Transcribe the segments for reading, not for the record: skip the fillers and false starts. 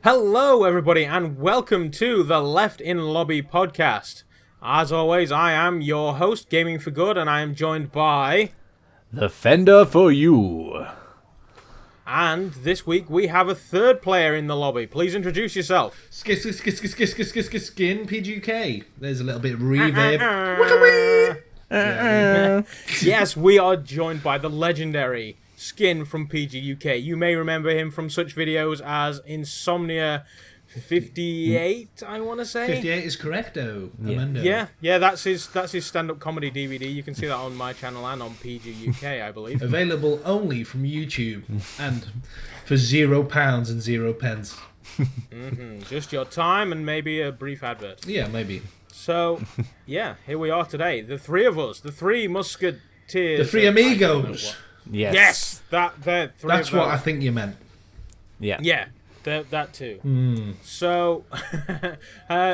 Hello, everybody, and welcome to the Left in Lobby podcast. As always, I am your host, Gaming for Good, and I am joined by... The Fender for you. And this week we have a third player in the lobby. Please introduce yourself. SkinPGUK. There's a little bit of reverb. Yes, we are joined by the legendary Skin from PGUK. You may remember him from such videos as Insomnia 58, I want to say. 58 is correcto. Yeah, that's his stand-up comedy DVD. You can see that on my channel and on PGUK, I believe. Available only from YouTube and for £0 and 0 pence. Just your time and maybe a brief advert. Yeah, maybe. So, yeah, here we are today. The three of us, the three musketeers. The three amigos. Yes, that's what I think you meant. Yeah, that too. So,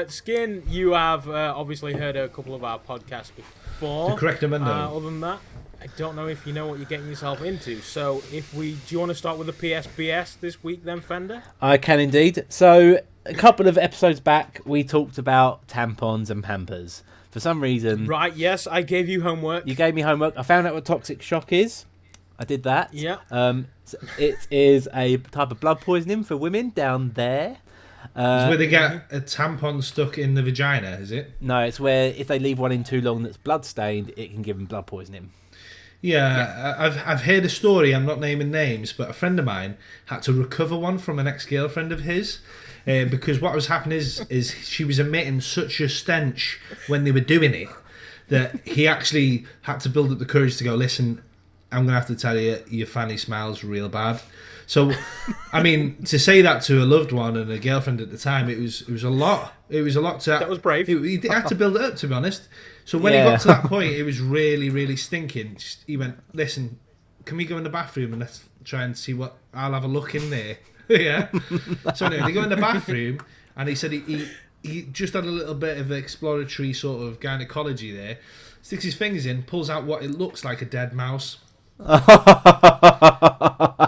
Skin, you have obviously heard a couple of our podcasts before. The correct amendo. Other than that, I don't know if you know what you're getting yourself into. So, do you want to start with the PSBS this week then, Fender? I can indeed. So, a couple of episodes back, we talked about tampons and Pampers. For some reason... Right, yes, I gave you homework. You gave me homework. I found out what toxic shock is. I did that. Yeah. So it is a type of blood poisoning for women down there. It's where they get a tampon stuck in the vagina, is it? No, it's where if they leave one in too long that's blood stained, it can give them blood poisoning. Yeah. I've heard a story, I'm not naming names, but a friend of mine had to recover one from an ex-girlfriend of his. Because what was happening is she was emitting such a stench when they were doing it that he actually had to build up the courage to go, listen, I'm going to have to tell you, your fanny smells real bad. So, I mean, to say that to a loved one and a girlfriend at the time, it was a lot. It was a lot to... That was brave. He had to build it up, to be honest. So when he got to that point, it was really, really stinking. He went, listen, can we go in the bathroom and let's try and see what... I'll have a look in there. Yeah. So anyway, they go in the bathroom and he said he just had a little bit of exploratory sort of gynecology there. Sticks his fingers in, pulls out what it looks like a dead mouse.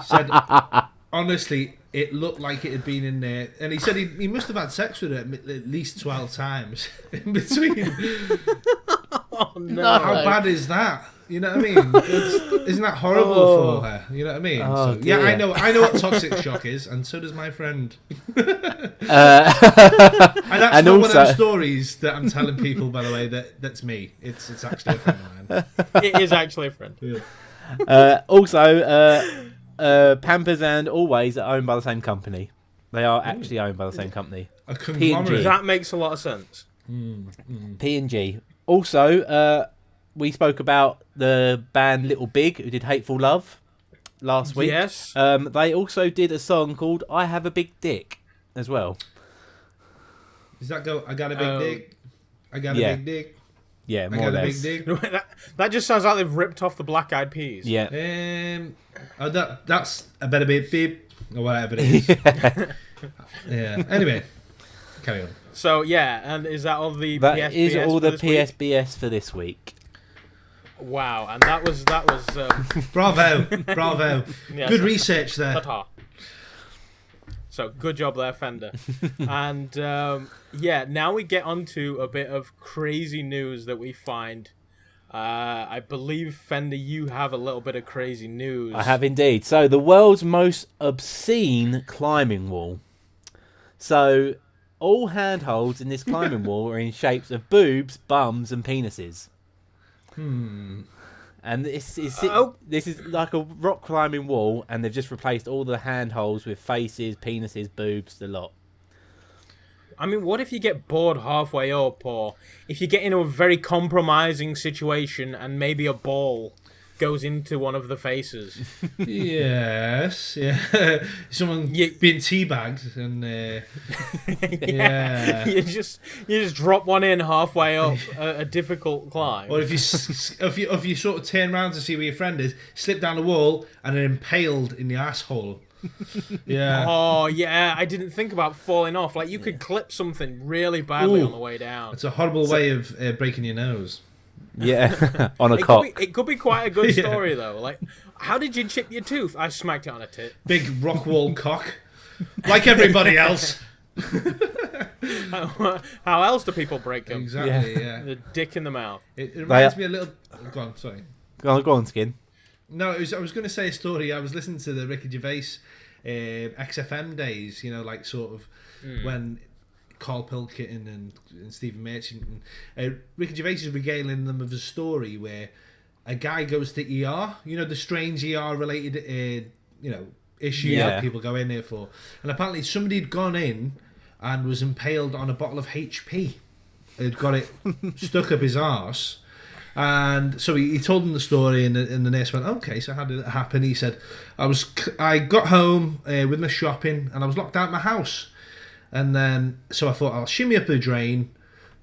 Said, honestly, it looked like it had been in there. And he said he must have had sex with it at least 12 times in between. Oh, no. How bad is that? You know what I mean? Isn't that horrible for her? You know what I mean? Oh, so, yeah, I know what toxic shock is, and so does my friend. And that's not one of them stories that I'm telling people, by the way, that's me. It's actually a friend of mine. It is actually a friend. Yeah. Pampers and Always are owned by the same company. They are actually owned by the same company. A conglomerate. P&G. That makes a lot of sense. P&G. Also, we spoke about the band Little Big, who did Hateful Love last week. Yes. They also did a song called I Have a Big Dick as well. Does that go, I got a big dick? I got a big dick? Yeah, I more or got a less. big dick? that just sounds like they've ripped off the Black Eyed Peas. Yeah. That's a better beep, or whatever it is. Yeah. Anyway, carry on. So, yeah, and is that all the That PSBS is all the for this week? PSBS for this week. Wow, and that was Bravo. yes, Good research there. ta-ta. So good job there, Fender. And yeah, now we get on to a bit of crazy news that we find. I believe, Fender, you have a little bit of crazy news. I have indeed. So the world's most obscene climbing wall. So all handholds in this climbing wall are in shapes of boobs, bums, and penises. And this is like a rock climbing wall, and they've just replaced all the handholds with faces, penises, boobs, the lot. I mean, what if you get bored halfway up, or if you get in a very compromising situation and maybe a ball goes into one of the faces? Yes, yeah. Someone being teabagged and yeah. You just drop one in halfway up a difficult climb. Or if you sort of turn around to see where your friend is, slip down the wall and are impaled in the asshole. Yeah. Oh yeah, I didn't think about falling off. Like you could clip something really badly on the way down. It's a horrible way of breaking your nose. Yeah, on a cock. It could be quite a good story though. Like, how did you chip your tooth? I smacked it on a tit. Big rock wall cock. like everybody else. How else do people break them? Exactly. Yeah. The dick in the mouth. It reminds me a little. Go on. Sorry. Go on, Skin. No, I was going to say a story. I was listening to the Ricky Gervais XFM days. You know, like sort of when Carl Pilkington and Stephen Merchant and Ricky Gervais is regaling them of a story where a guy goes to ER. You know, the strange ER related issue that people go in there for. And apparently somebody had gone in and was impaled on a bottle of HP. Had got it stuck up his arse. And so he told them the story, and the nurse went, okay, so how did it happen? He said, I got home with my shopping, and I was locked out of my house. And then, so I thought, I'll shimmy up a drain,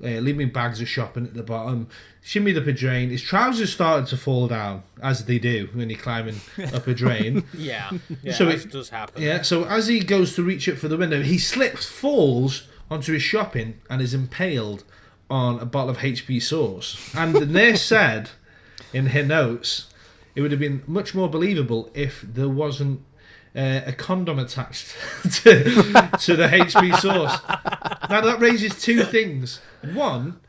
leave my bags of shopping at the bottom, shimmied up a drain. His trousers started to fall down, as they do when you're climbing up a drain. Yeah, so that does happen. Yeah, so as he goes to reach up for the window, he slips, falls onto his shopping, and is impaled on a bottle of HP sauce. And the nurse said in her notes, it would have been much more believable if there wasn't a condom attached to the HP sauce. Now that raises two things. One,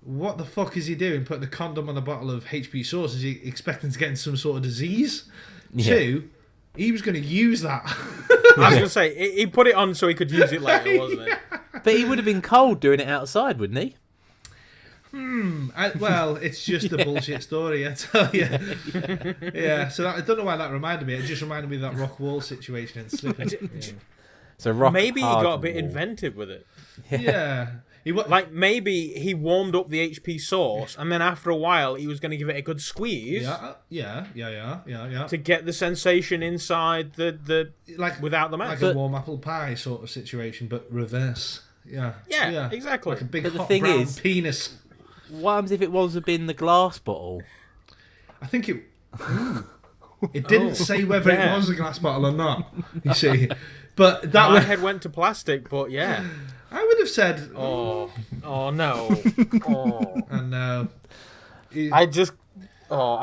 what the fuck is he doing putting a condom on a bottle of HP sauce? Is he expecting to get in some sort of disease? Yeah. Two, he was going to use that. I was going to say, he put it on so he could use it later, wasn't it? But he would have been cold doing it outside, wouldn't he? Well, it's just a bullshit story, I tell you. Yeah, so I don't know why that reminded me. It just reminded me of that rock wall situation and slipping. So rock maybe he hard got a bit wall. inventive with it. Yeah. Like, maybe he warmed up the HP sauce, and then after a while, he was going to give it a good squeeze. Yeah. To get the sensation inside the Like without the like mouth. a warm apple pie sort of situation, but reverse. Yeah, exactly. Like a big But the hot thing brown is- penis. What happens if it was have been the glass bottle? I think it. It didn't say whether it was a glass bottle or not. You see, but that My would, head went to plastic, but yeah. I would have said. Oh no. Oh. And I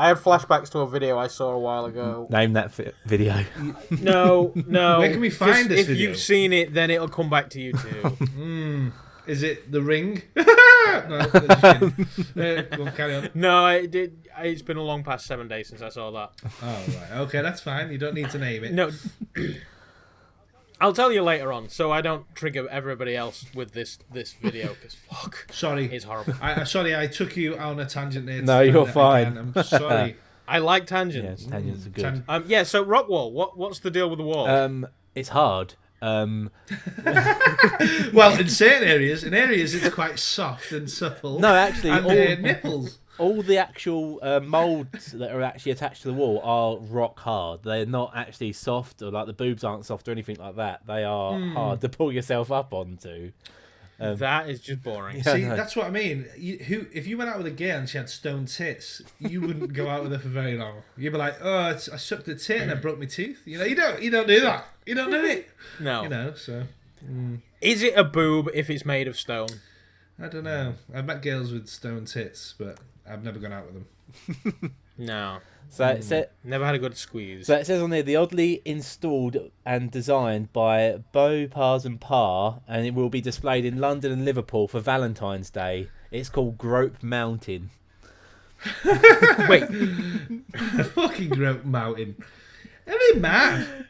have flashbacks to a video I saw a while ago. Name that video. No. Where can we find this if video? you've seen it, then it'll come back to you too. Is it The Ring? No, just kidding. Go on, carry on. No, it's been a long past 7 days since I saw that. Oh, right. Okay, that's fine. You don't need to name it. No. I'll tell you later on, so I don't trigger everybody else with this video, because fuck. Sorry. It's horrible. Sorry, I took you on a tangent there. No, you're fine. I'm sorry. I like Yeah, tangents. tangents are good. Yeah, so Rockwall, what's the deal with the wall? It's hard. Well, in certain areas, it's quite soft and supple. No, actually, and nipples. all the actual moulds that are actually attached to the wall are rock hard. They're not actually soft, or like the boobs aren't soft or anything like that. They are hard to pull yourself up onto. That is just boring. See, that's what I mean. If you went out with a girl and she had stone tits, you wouldn't go out with her for very long. You'd be like, "Oh, I sucked a tit and I broke my tooth." You don't do that. You don't do it. No. So Is it a boob if it's made of stone? I don't know. I've met girls with stone tits, but I've never gone out with them. No. So it said. Never had a good squeeze. So it says on there, the oddly installed and designed by Beau Pars and Par, and it will be displayed in London and Liverpool for Valentine's Day. It's called Grope Mountain. Wait, Fucking Grope Mountain. Are they mad?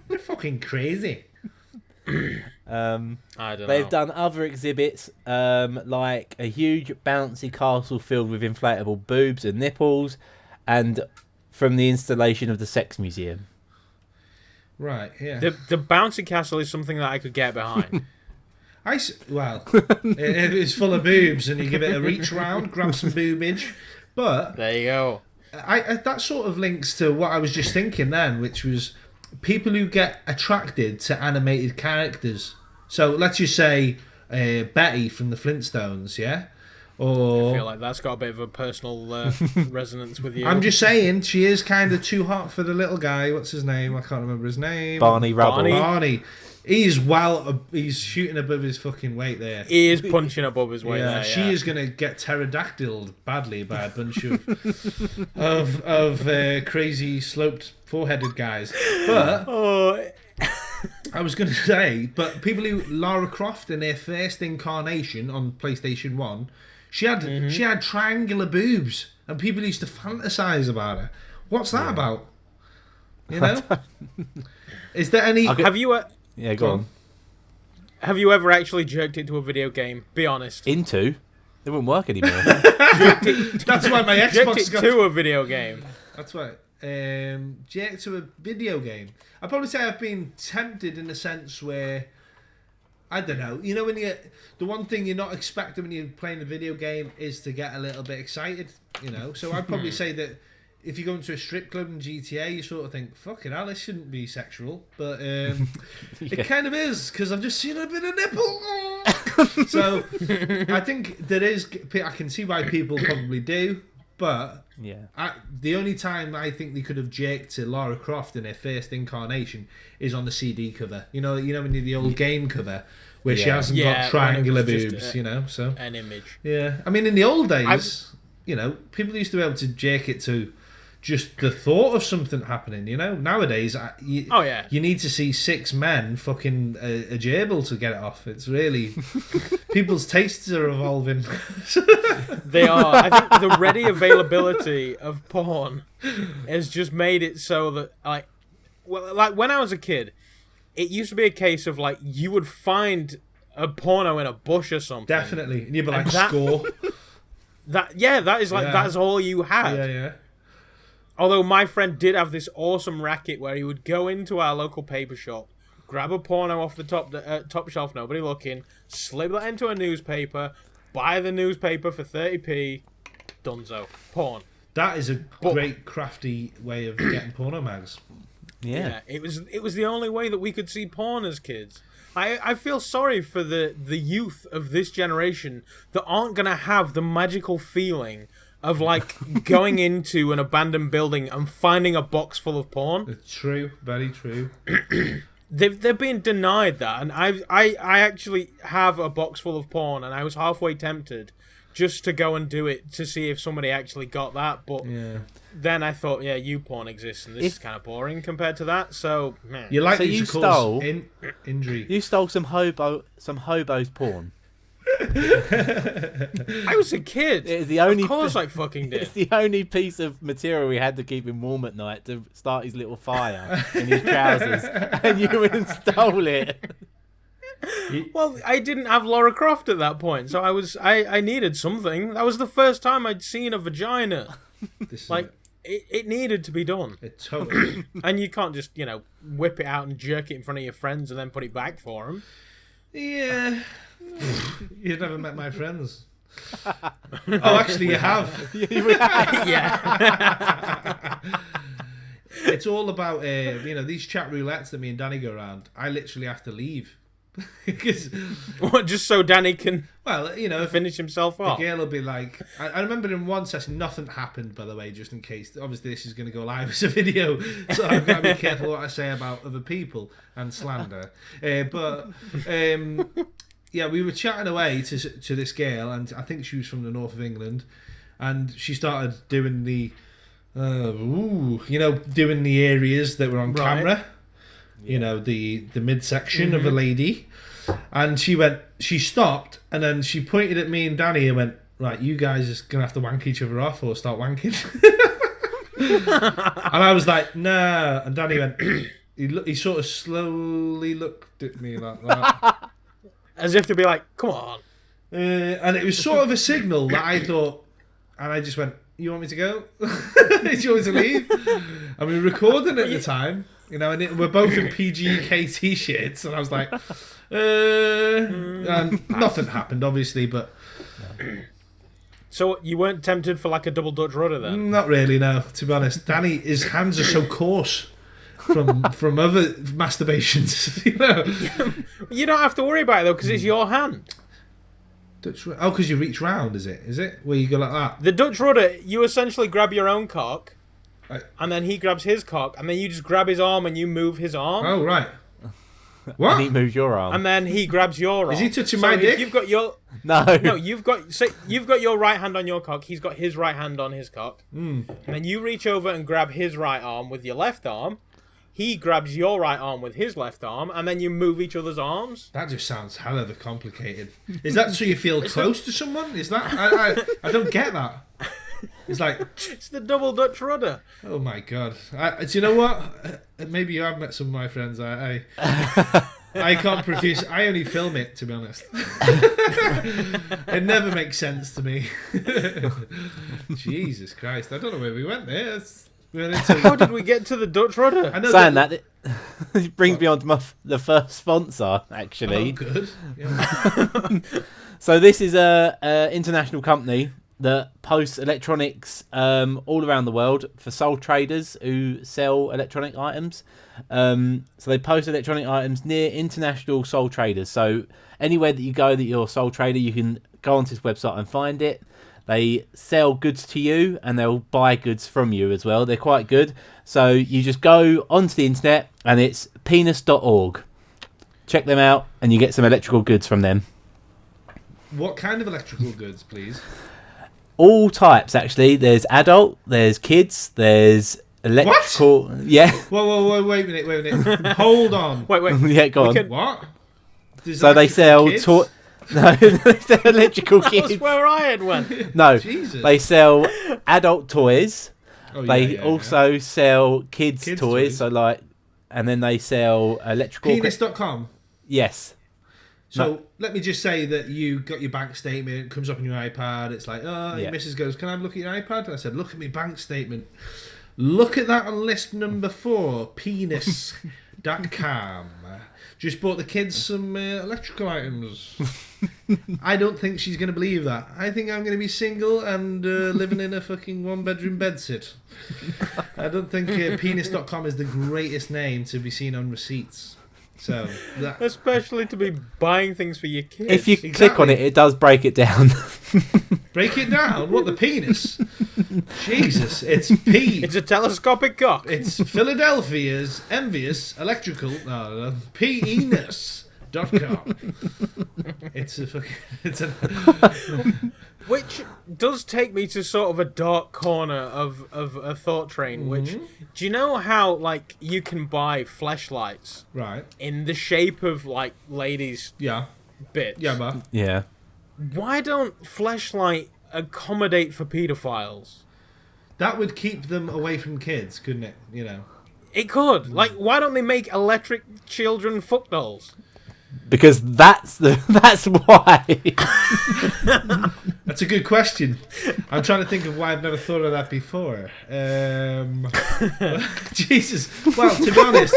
They're fucking crazy. I don't know. They've done other exhibits, like a huge bouncy castle filled with inflatable boobs and nipples, and from the installation of the Sex Museum. Right, yeah. The bouncy castle is something that I could get behind. Well, if it's full of boobs and you give it a reach round, grab some boobage. But There you go. I that sort of links to what I was just thinking then, which was people who get attracted to animated characters. So let's just say Betty from the Flintstones, yeah? I Or feel like that's got a bit of a personal resonance with you. I'm just saying, she is kind of too hot for the little guy. What's his name? I can't remember his name. Barney Rubble. Barney. He's shooting above his fucking weight there. He is punching above his weight there. She is going to get pterodactyled badly by a bunch of crazy sloped four-headed guys. But Oh, I was going to say, but people who Lara Croft in her first incarnation on PlayStation 1, she had triangular boobs, and people used to fantasize about her. What's that about? You know? Is there any... Have you... Yeah, go on. Have you ever actually jerked it to a video game? Be honest. Into? It wouldn't work anymore. That's why my Jerked Xbox it got... to a video game. That's right. Jerked to a video game. I'd probably say I've been tempted in the sense where... I don't know. You know, when you... The one thing you're not expecting when you're playing a video game is to get a little bit excited, you know? So I'd probably say that if you go into a strip club in GTA, you sort of think, fucking hell, this shouldn't be sexual. But it kind of is, because I've just seen a bit of nipple. So I think there is... I can see why people probably do, but... Yeah. The only time I think they could have jerked to Lara Croft in her first incarnation is on the CD cover. You know, when the old game cover where she hasn't got triangular boobs. You know, so an image. Yeah, I mean, in the old days, you know, people used to be able to jerk it to just the thought of something happening. You know, nowadays, you need to see 6 men fucking a gerbil to get it off. It's really people's tastes are evolving. They are. I think the ready availability of porn has just made it so that, like when I was a kid, it used to be a case of like you would find a porno in a bush or something. Definitely, and you'd be like, score. That is like that's all you had. Yeah. Although my friend did have this awesome racket where he would go into our local paper shop, grab a porno off the top shelf, nobody looking, slip that into a newspaper, buy the newspaper for 30p, donezo. Porn. That is a great crafty way of getting porno mags. Yeah, it was the only way that we could see porn as kids. I feel sorry for the youth of this generation that aren't going to have the magical feeling of like going into an abandoned building and finding a box full of porn. It's true, very true. They're being denied that, and I actually have a box full of porn, and I was halfway tempted just to go and do it to see if somebody actually got that, but then I thought, YouPorn exists, and this is kind of boring compared to that. So, man. You like you stole injury? You stole some hobo's porn. I was a kid. It is the only. Of course, I fucking did. It's the only piece of material we had to keep him warm at night to start his little fire in his trousers, and you went and stole it. Well, I didn't have Lara Croft at that point, so I needed something. That was the first time I'd seen a vagina. It needed to be done. It totally. And you can't just whip it out and jerk it in front of your friends and then put it back for them. Yeah. You've never met my friends. Oh, actually, you have. Yeah. It's all about these chat roulettes that me and Danny go around. I literally have to leave because just so Danny can finish himself off. The girl will be like, I remember in one session nothing happened, by the way, just in case. Obviously, this is going to go live as a video, so I've got to be careful what I say about other people and slander. Yeah, we were chatting away to this girl, and I think she was from the north of England, and she started doing the, doing the areas that were on camera, the midsection of a lady, and she stopped, and then she pointed at me and Danny and went, right, you guys are going to have to wank each other off or start wanking. And I was like, nah, and Danny went, he sort of slowly looked at me like that. As if to be like, come on. And it was sort of a signal that I thought, and I just went, you want me to go? Do you want me to leave? And we were recording at the time, and we're both in PGUK t-shirts, and I was like, and nothing happened, obviously, but... So you weren't tempted for like a double Dutch rudder then? Not really, no, to be honest. Danny, his hands are so coarse. From other masturbations, You don't have to worry about it though, because it's your hand. Oh, because you reach round, is it? Is it where you go like that? The Dutch rudder, you essentially grab your own cock, and then he grabs his cock, and then you just grab his arm and you move his arm. Oh right. What? And he moves your arm, and then he grabs your arm. Is he touching my dick? You've got your no. You've got your right hand on your cock. He's got his right hand on his cock, and then you reach over and grab his right arm with your left arm. he grabs your right arm with his left arm, and then you move each other's arms. That just sounds hell of a complicated. Is that so you feel close to someone? Is that I don't get that. It's like It's the double Dutch rudder. oh my god. Do you know what? Maybe you have met some of my friends. I can't produce. I only film it, to be honest. It never makes sense to me. Jesus Christ! I don't know where we went there. How did we get to the Dutch rudder? I know Saying that, it brings me on to the first sponsor, actually. Oh, good. Yeah. So this is a international company that posts electronics all around the world for sole traders who sell electronic items. So they post electronic items near international sole traders. So anywhere that you go that you're a sole trader, you can go onto this website and find it. They sell goods to you and they'll buy goods from you as well. They're quite good. So you just go onto the internet and it's penis.org. Check them out and you get some electrical goods from them. What kind of electrical goods, please? All types, actually. There's adult, there's kids, there's electrical. What? Yeah. Whoa, wait a minute. Hold on. Wait. Yeah, go on. What? So they sell no, they sell electrical kids. That's where I had went. No, Jesus. They sell adult toys. Oh, They also sell kids Kids' toys. So and then they sell electrical. Penis.com. Yes. So let me just say that you got your bank statement, it comes up on your iPad, it's like, your Yeah. missus goes, can I have a look at your iPad? I said, look at my bank statement. Look at that on list number 4, penis.com. Just bought the kids some electrical items. I don't think she's going to believe that. I think I'm going to be single and living in a fucking 1-bedroom bedsit. I don't think penis.com is the greatest name to be seen on receipts. So Especially to be buying things for your kids. If you click on it, it does break it down. Break it down? What, the penis? Jesus, it's P. It's a telescopic cock. It's Philadelphia's envious electrical. No, penis.com. It's a fucking. Which does take me to sort of a dark corner of a thought train. Which, do you know how you can buy fleshlights Right. in the shape of ladies' Yeah. bits? Yeah, but Yeah. Why don't fleshlight accommodate for paedophiles? that would keep them away from kids, couldn't it? You know. It could. Why don't they make electric children fuck dolls? Because that's why. That's a good question. I'm trying to think of why I've never thought of that before. Jesus. Well, to be honest,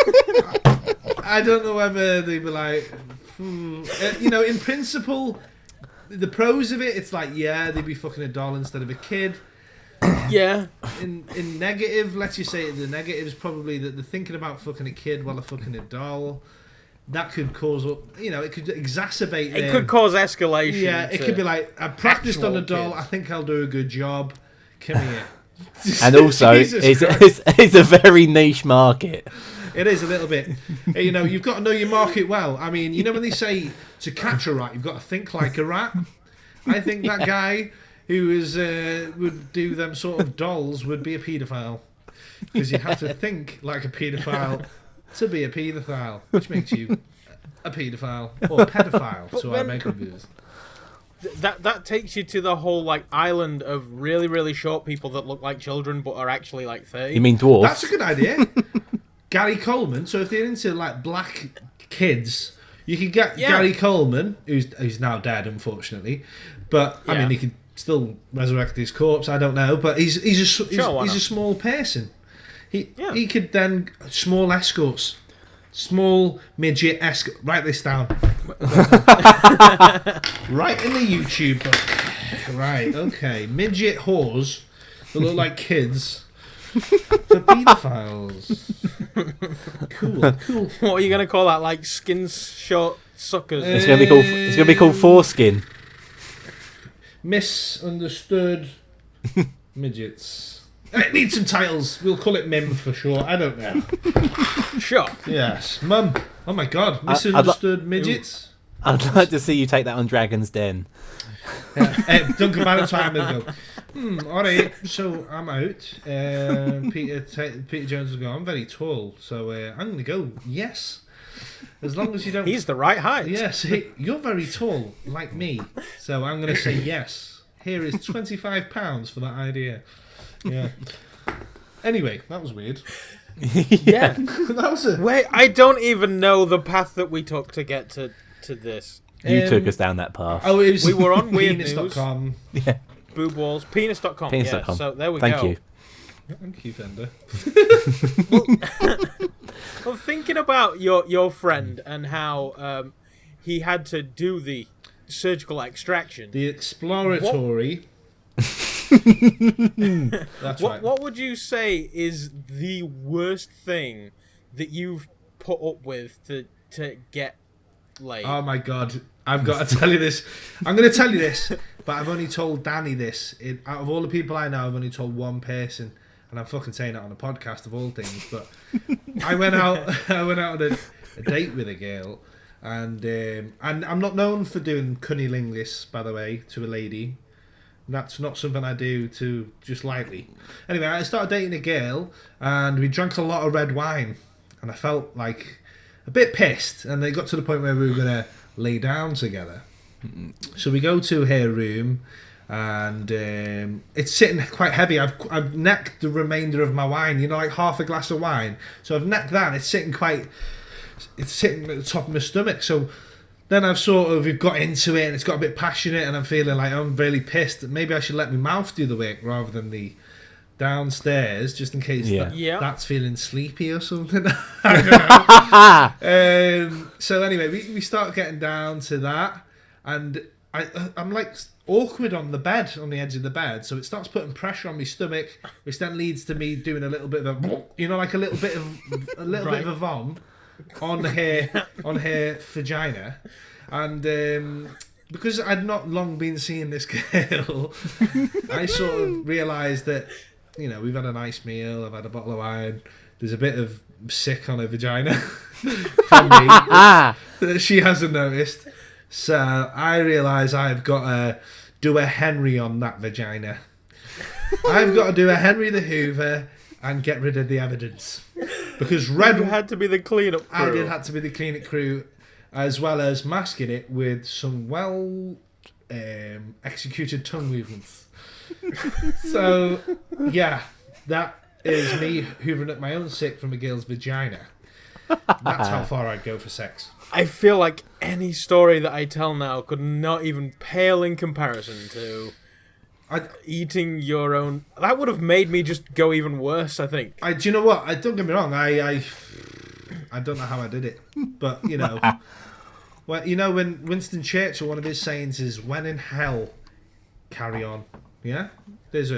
I don't know whether they were like, in principle, the pros of it, it's like, yeah, they'd be fucking a doll instead of a kid. Yeah. In negative, let's just say the negative is probably that they're thinking about fucking a kid while they're fucking a doll. That could cause, it could exacerbate. It could cause escalation. Yeah, it could be like, I practiced on a doll. Kids. I think I'll do a good job. Come here. And also, it's a very niche market. It is a little bit. You've got to know your market well. I mean, when they say to catch a rat, you've got to think like a rat. I think that guy who would do them sort of dolls would be a paedophile. Because you have to think like a paedophile to be a paedophile, which makes you a paedophile or pedophile. So I make reviews. That takes you to the whole island of really, really short people that look like children but are actually 30. You mean dwarves? That's a good idea. Gary Coleman. So if they're into black kids, you could get Gary Coleman, who's now dead, unfortunately. But I mean, he could still resurrect his corpse. I don't know, but he's a small person. He could then small escorts. Small midget escort. Write this down. Right in the YouTube book. Right, okay. Midget whores that look like kids for pedophiles. Cool. What are you gonna call that? Skin short suckers? It's gonna be called foreskin. Misunderstood midgets. It needs some titles. We'll call it Mim for sure. I don't know. Sure. Yes, Mum. Oh my God, misunderstood midgets. I'd like to see you take that on Dragon's Den. Duncan Valentine will go. All right, so I'm out. Peter Jones will go, I'm very tall, so I'm going to go, yes. As long as you don't... He's the right height. Yes, you're very tall, like me. So I'm going to say yes. Here is £25 for that idea. Yeah. Anyway, that was weird. Yeah. That was a... Wait, I don't even know the path that we took to get to this. You took us down that path. Oh, it was We were on Weird penis.com. Yeah. Boob walls, penis.com. Penis.com. Yeah, so there we Thank go. you. Thank you, Fender. Well, thinking about your friend and how he had to do the surgical extraction. The exploratory... That's right. What would you say is the worst thing that you've put up with to get laid? Oh my god, I've got to tell you this. I'm going to tell you this, but I've only told Danny this. Out of all the people I know, I've only told one person, and I'm fucking saying it on a podcast of all things. But I went out on a date with a girl, and I'm not known for doing cunnilingus, by the way, to a lady. That's not something I do to just lightly. Anyway, I started dating a girl, and we drank a lot of red wine, and I felt like a bit pissed, and it got to the point where we were going to lay down together. So we go to her room, and it's sitting quite heavy. I've necked the remainder of my wine, like half a glass of wine. So I've necked that, and it's sitting at the top of my stomach. So then we've got into it, and it's got a bit passionate, and I'm feeling like I'm really pissed. Maybe I should let my mouth do the work rather than the downstairs, just in case that's feeling sleepy or something. I don't know. So anyway, we start getting down to that, and I'm like awkward on the bed, on the edge of the bed, so it starts putting pressure on my stomach, which then leads to me doing a little bit of a, like a little bit of a vom on her vagina, and because I'd not long been seeing this girl, I sort of realised that, we've had a nice meal, I've had a bottle of wine, there's a bit of sick on her vagina from me that she hasn't noticed. So I realise I've got to do a Henry on that vagina. I've got to do a Henry the Hoover and get rid of the evidence. Because You had to be the cleanup crew. I did have to be the cleanup crew, as well as masking it with some executed tongue movements. So, yeah, that is me hoovering up my own sick from a girl's vagina. That's how far I'd go for sex. I feel like any story that I tell now could not even pale in comparison to eating your own. That would have made me just go even worse, I think. Do you know what? Don't get me wrong. I don't know how I did it, but well, when Winston Churchill, one of his sayings is, "When in hell, carry on." Yeah, there's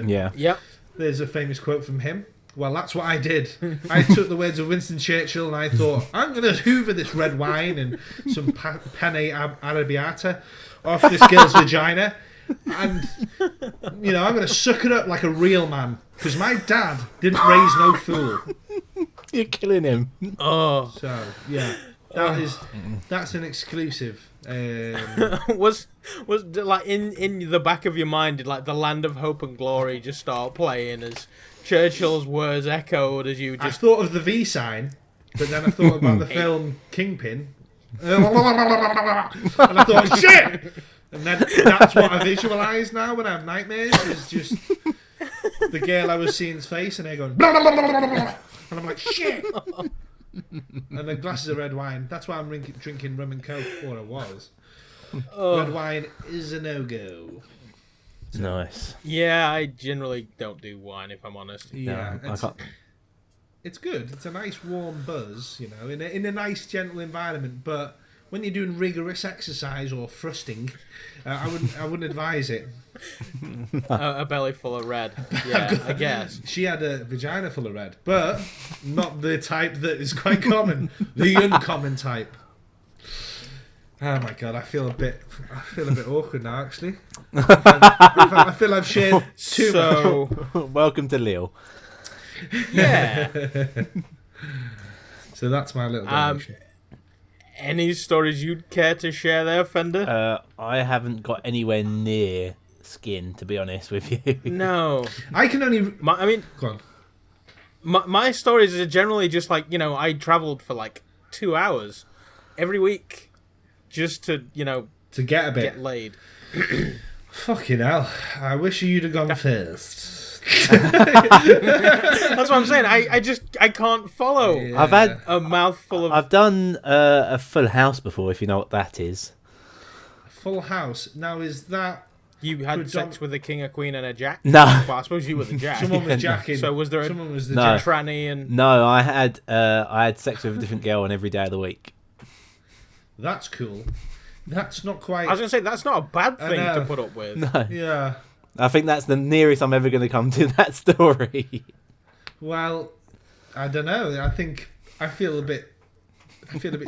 a famous quote from him. Well, that's what I did. I took the words of Winston Churchill and I thought, I'm going to hoover this red wine and some penne arrabbiata off this girl's vagina. And, I'm going to suck it up like a real man. Because my dad didn't raise no fool. You're killing him. Oh. So, yeah. That's an exclusive. Was like in the back of your mind, did like the Land of Hope and Glory just start playing as Churchill's words echoed as you just... I thought of the V sign, but then I thought about the film Kingpin. And I thought, shit! And then that's what I visualise now when I have nightmares, is just the girl I was seeing's face and they're going... And I'm like, shit! And then glasses of red wine. That's why I'm drinking rum and coke, or I was. Red wine is a no-go. Nice. Yeah, I generally don't do wine, if I'm honest. Yeah, No, it's good. It's a nice warm buzz, in a nice gentle environment. But when you're doing rigorous exercise or thrusting, I wouldn't advise it. A belly full of red. Yeah, I guess. She had a vagina full of red, but not the type that is quite common. The uncommon type. Oh my god, I feel a bit awkward now. Actually, I feel I've shared too much. Welcome to Lille. Yeah. So that's my little donation. Any stories you'd care to share there, Fender? I haven't got anywhere near skin, to be honest with you. No. I can only. Go on. My stories are generally just like, I traveled for like 2 hours every week just to, To get a bit. get laid. Fucking hell. I wish you'd have gone first. That's what I'm saying. I can't follow Yeah. I've had a mouthful of... I've done a full house before, if you know what that is. Full house. Now, is that. You had sex with a king, a queen, and a jack? No. Well, I suppose you were the jack. Someone was jacking. So was there a Someone was the No. jack. tranny and... No, I had sex with a different girl on every day of the week. That's cool. That's not quite. I was going to say, that's not a bad thing know. to put up with. No. Yeah. I think that's the nearest I'm ever going to come to that story. Well, I don't know. I think I feel a bit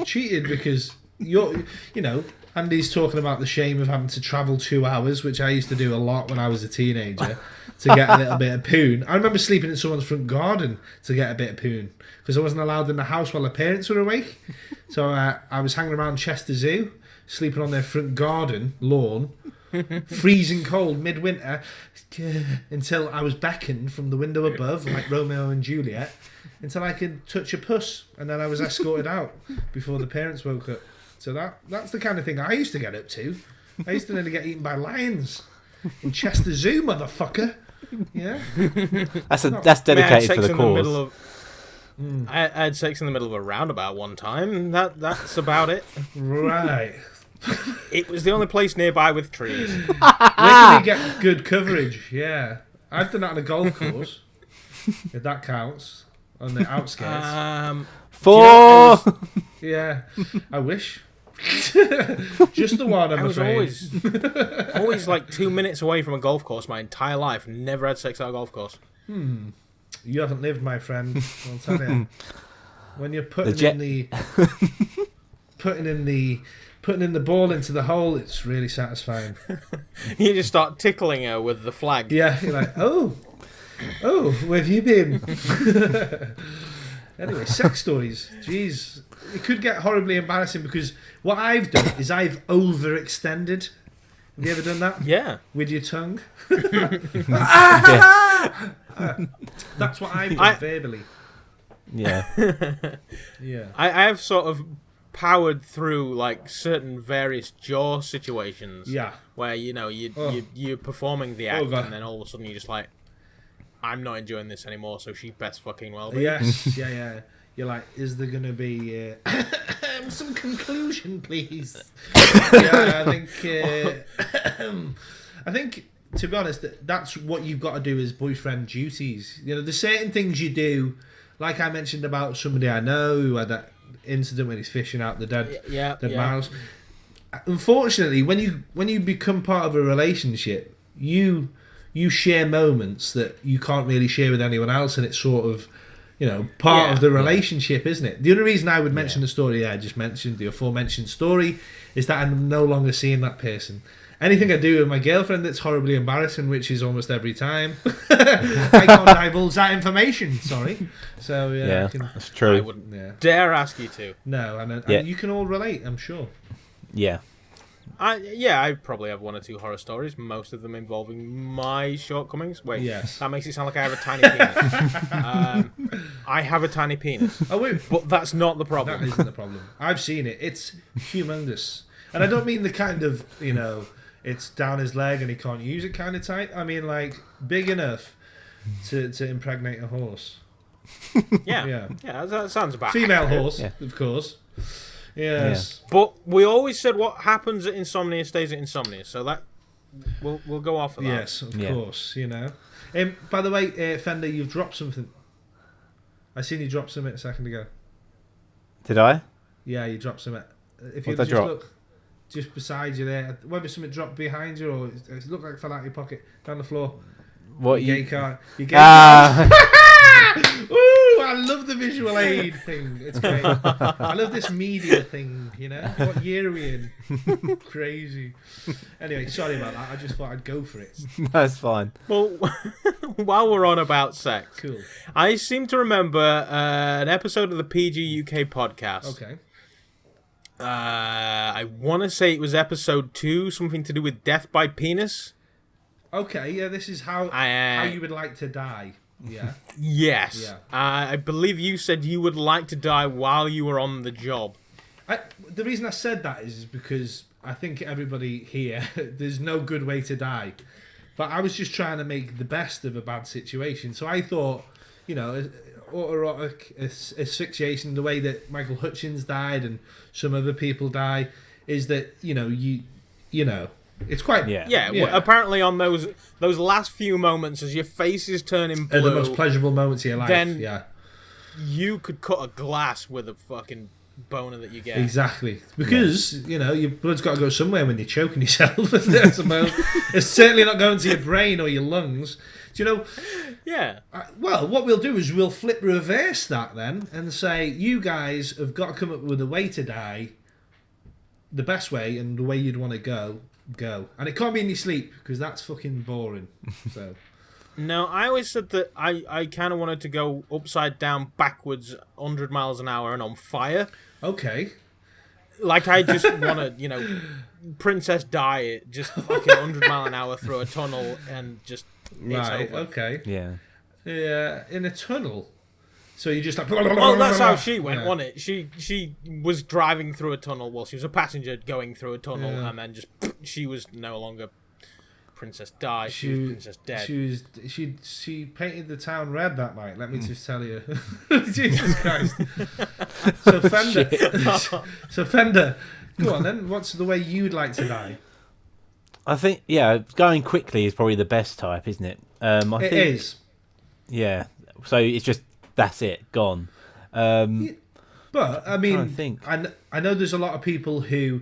cheated because Andy's talking about the shame of having to travel 2 hours, which I used to do a lot when I was a teenager to get a little bit of poon. I remember sleeping in someone's front garden to get a bit of poon because I wasn't allowed in the house while the parents were awake. So I was hanging around Chester Zoo, sleeping on their front garden lawn, freezing cold midwinter, until I was beckoned from the window above, like Romeo and Juliet, until I could touch a puss, and then I was escorted out before the parents woke up. So that's the kind of thing I used to get up to. I used to nearly get eaten by lions in Chester Zoo, motherfucker. Yeah, That's dedicated for the cause. I had sex in the middle of a roundabout one time. That's about it. right. It was the only place nearby with trees. Where can we get good coverage? Yeah, I've done that on a golf course. If that counts, on the outskirts. Four. Yeah, I wish. Just the one. I was afraid. always like 2 minutes away from a golf course my entire life. Never had sex at a golf course. You haven't lived, my friend. I'll tell you. When you're putting in the ball into the hole, it's really satisfying. You just start tickling her with the flag. Yeah, you're like, oh, where have you been? Anyway, sex stories. Jeez, it could get horribly embarrassing because what I've done is I've overextended. Have you ever done that? Yeah. With your tongue? That's what I've done verbally. Yeah. Yeah. I have sort of powered through like certain various jaw situations. Yeah. Where you're performing the act and then all of a sudden you're just like, I'm not enjoying this anymore, so she best fucking well be. Yes. Yeah. You're like, is there going to be some conclusion, please? Yeah, I think, to be honest, that's what you've got to do as boyfriend duties. There's certain things you do, like I mentioned about somebody I know who had that incident when he's fishing out the dead mouse. Unfortunately, when you become part of a relationship, you share moments that you can't really share with anyone else, and it's sort of part of the relationship, isn't it? The only reason I would mention the story I just mentioned, the aforementioned story, is that I'm no longer seeing that person. Anything I do with my girlfriend that's horribly embarrassing, which is almost every time, I can't divulge that information. Sorry. So that's true. I wouldn't dare ask you to. No, and you can all relate, I'm sure. Yeah. I probably have one or two horror stories, most of them involving my shortcomings. Wait, that makes it sound like I have a tiny penis. I have a tiny penis. Oh, wait. But that's not the problem. That isn't the problem. I've seen it. It's humongous. And I don't mean the kind of, it's down his leg and he can't use it kind of tight. I mean, like, big enough to impregnate a horse. Yeah, that sounds about female accurate. Horse, of course. Yes. Yeah. But we always said what happens at insomnia stays at insomnia, so that we'll go off of that. Yes, of course, by the way, Fender, you've dropped something. I seen you drop something a second ago. Did I? Yeah, you dropped something. If you What did I just drop? look just beside you there, whether something dropped behind you or it looked like it fell out of your pocket down the floor. What Your you? gay card. Your gay card. Ooh, I love the visual aid thing. It's great. I love this media thing, What year are we in? Crazy. Anyway, sorry about that. I just thought I'd go for it. That's fine. Well, while we're on about sex, Cool. I seem to remember an episode of the PGUK podcast. Okay. I want to say it was episode 2, something to do with death by penis. Okay, yeah, this is how you would like to die. Yeah. Yes. Yeah. I believe you said you would like to die while you were on the job. The reason I said that is because I think everybody here, there's no good way to die. But I was just trying to make the best of a bad situation. So I thought, autoerotic asphyxiation, the way that Michael Hutchins died and some other people die, is that, it's quite... Yeah. Well, apparently on those last few moments as your face is turning blue... the most pleasurable moments of your life, then you could cut a glass with a fucking boner that you get. Exactly. Because, your blood's got to go somewhere when you're choking yourself, isn't it, I suppose? It's certainly not going to your brain or your lungs. Do you know... Yeah. Well, what we'll do is we'll flip reverse that then and say, you guys have got to come up with a way to die, the best way and the way you'd want to go. And it can't be in your sleep, because that's fucking boring. So... No, I always said that I kind of wanted to go upside down, backwards, 100 miles an hour and on fire. Okay. Like, I just want to, Princess Di, just fucking 100 mile an hour through a tunnel and just, it's over. Okay. Yeah. Yeah, in a tunnel. So you just like... Well, that's how she went, wasn't it? She was driving through a tunnel. Well, she was a passenger going through a tunnel, and then just, she was no longer... Princess Di, she was Princess Dead. She painted the town red that night, let me just tell you. Jesus Christ. So Fender, go on then, what's the way you'd like to die? I think, going quickly is probably the best type, isn't it? It is. Yeah, so it's just, that's it, gone. But, I mean, I know there's a lot of people who...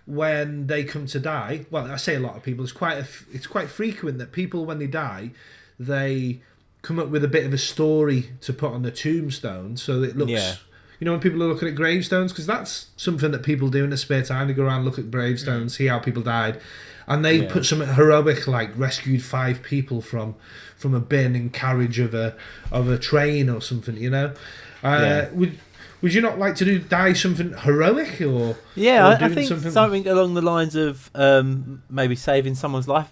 when they come to die, well, I say a lot of people, it's quite frequent that people, when they die, they come up with a bit of a story to put on the tombstone, so it looks, when people are looking at gravestones, because that's something that people do in their spare time, they go around, look at gravestones, see how people died, and they put something heroic, like rescued 5 people from a burning carriage of a train or something, Would you not like to die something heroic or? Yeah, I think something along the lines of maybe saving someone's life.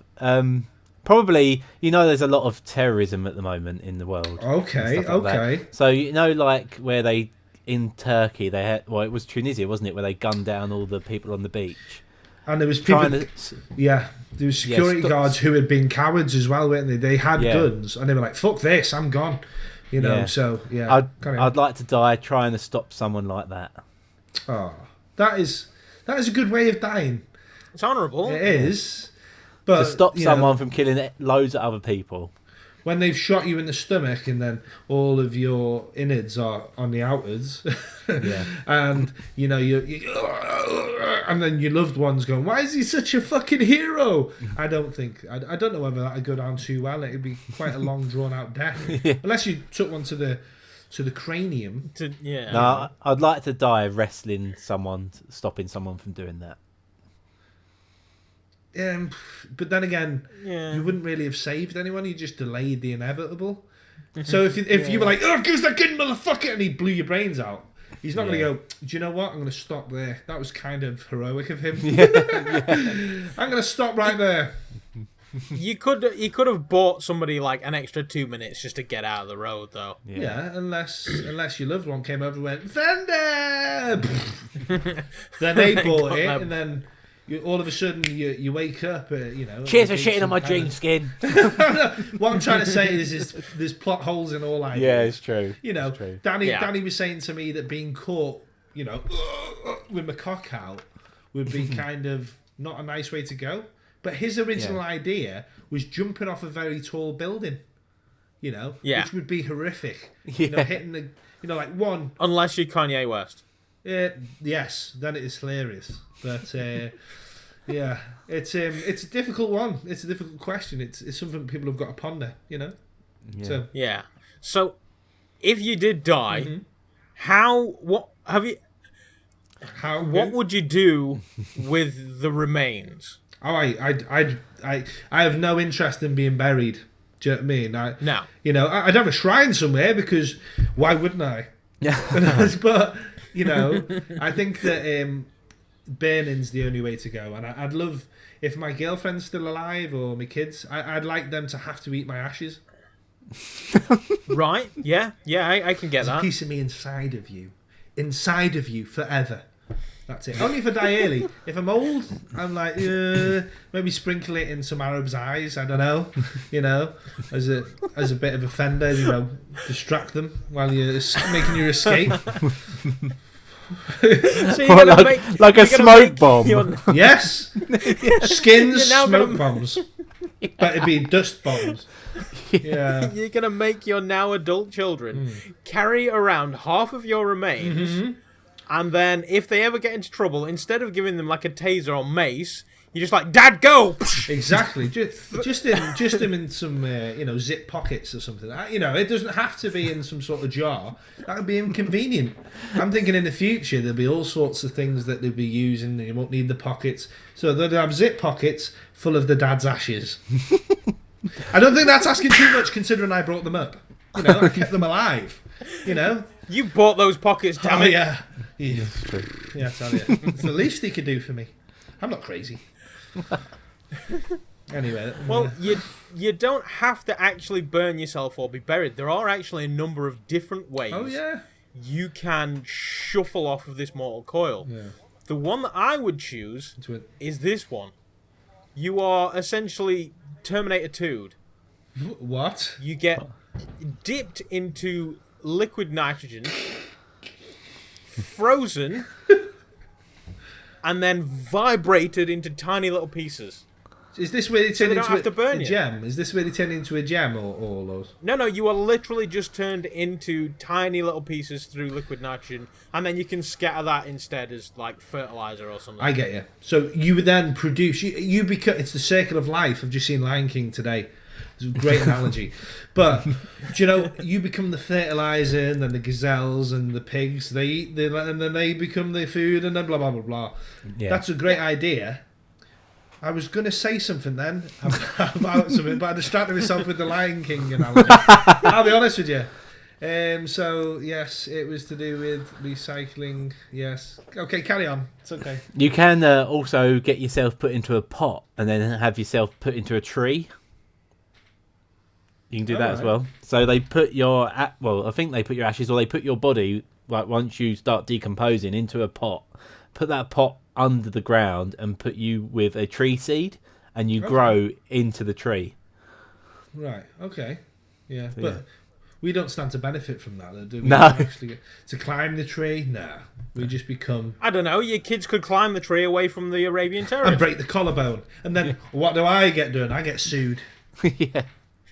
Probably, there's a lot of terrorism at the moment in the world. Okay. That. So like where they in Turkey they had, it was Tunisia, wasn't it, where they gunned down all the people on the beach. And there was people. There was security guards who had been cowards as well, weren't they? They had guns and they were like, "Fuck this, I'm gone." I'd like to die trying to stop someone like that. Oh, that is a good way of dying. It's honourable. It is. But to stop someone from killing loads of other people. When they've shot you in the stomach and then all of your innards are on the outwards, and and then your loved one's going, "Why is he such a fucking hero?" I don't know whether that would go down too well. It'd be quite a long, drawn out death, unless you took one to the cranium. No, I'd like to die wrestling someone, stopping someone from doing that. But then again, you wouldn't really have saved anyone. You just delayed the inevitable. So if you were like, "Oh, give us that good motherfucker," and he blew your brains out, he's not going to go, "Do you know what? I'm going to stop there. That was kind of heroic of him." I'm going to stop right there. You could have bought somebody like an extra 2 minutes just to get out of the road, though. Yeah, unless your loved one came over and went, "Fender!" Then they bought it, and then all of a sudden you wake up, Cheers for shitting on my dream skin. What I'm trying to say is there's plot holes in all ideas. Yeah, it's true. It's true. Danny was saying to me that being caught, with my cock out would be kind of not a nice way to go. But his original idea was jumping off a very tall building, which would be horrific. Hitting the, like one. Unless you're Kanye West. Yes, then it is hilarious. But it's a difficult one. It's a difficult question. It's something people have got to ponder. So if you did die, what would you do with the remains? Oh, I have no interest in being buried. Do you know what I mean? No. I'd have a shrine somewhere, because why wouldn't I? But I think that burning's the only way to go, and I'd love if my girlfriend's still alive or my kids, I'd like them to have to eat my ashes. Right? Yeah, I can get There's a that. piece of me inside of you forever. That's it. Only if I die early. If I'm old, I'm like, maybe sprinkle it in some Arab's eyes. I don't know, as a bit of a fender, distract them while you're making your escape. So What, like a smoke bomb? Yes, skins, You're now smoke bombs. But it'd be dust bombs. Yeah. You're gonna make your now adult children carry around half of your remains, and then if they ever get into trouble, instead of giving them like a taser or mace, you're just like, "Dad, go!" Exactly. Just in some zip pockets or something. It doesn't have to be in some sort of jar. That would be inconvenient. I'm thinking in the future there'll be all sorts of things that they'll be using. And you won't need the pockets, so they'll have zip pockets full of the dad's ashes. I don't think that's asking too much, considering I brought them up. I kept them alive. You bought those pockets, damn Oh it. yeah. Yeah, I tell you, it's the least he could do for me. I'm not crazy. Anyway. Well, you don't have to actually burn yourself or be buried. There are actually a number of different ways Oh yeah. you can shuffle off of this mortal coil. Yeah. The one that I would choose is this one. You are essentially Terminator 2'd. What? You get dipped into liquid nitrogen, frozen, and then vibrated into tiny little pieces. Is this where they So turn they don't have into to burn a you. gem? Is this where they turn into a gem or all those? No, you are literally just turned into tiny little pieces through liquid nitrogen, and then you can scatter that instead as like fertilizer or something. I get you. So you would then produce. You become. It's the circle of life. I've just seen Lion King today. It's a great analogy. But you become the fertilizer, and then the gazelles and the pigs. They eat, and then they become the food, and then blah blah blah blah. Yeah. That's a great idea. I was going to say something then about something, but I distracted myself with the Lion King analogy. I'll be honest with you. So, yes, it was to do with recycling. Yes. Okay, carry on. It's okay. You can also get yourself put into a pot and then have yourself put into a tree. You can do that as well. So they put I think they put your ashes, or they put your body, like once you start decomposing, into a pot. Put that pot under the ground and put you with a tree seed, and you grow into the tree. Right. Okay. Yeah. So, but we don't stand to benefit from that, do we? No. Actually get to climb the tree? Nah. We just become... I don't know, your kids could climb the tree away from the Arabian and terrorists. break the collarbone. And then what do I get done? I get sued. Yeah.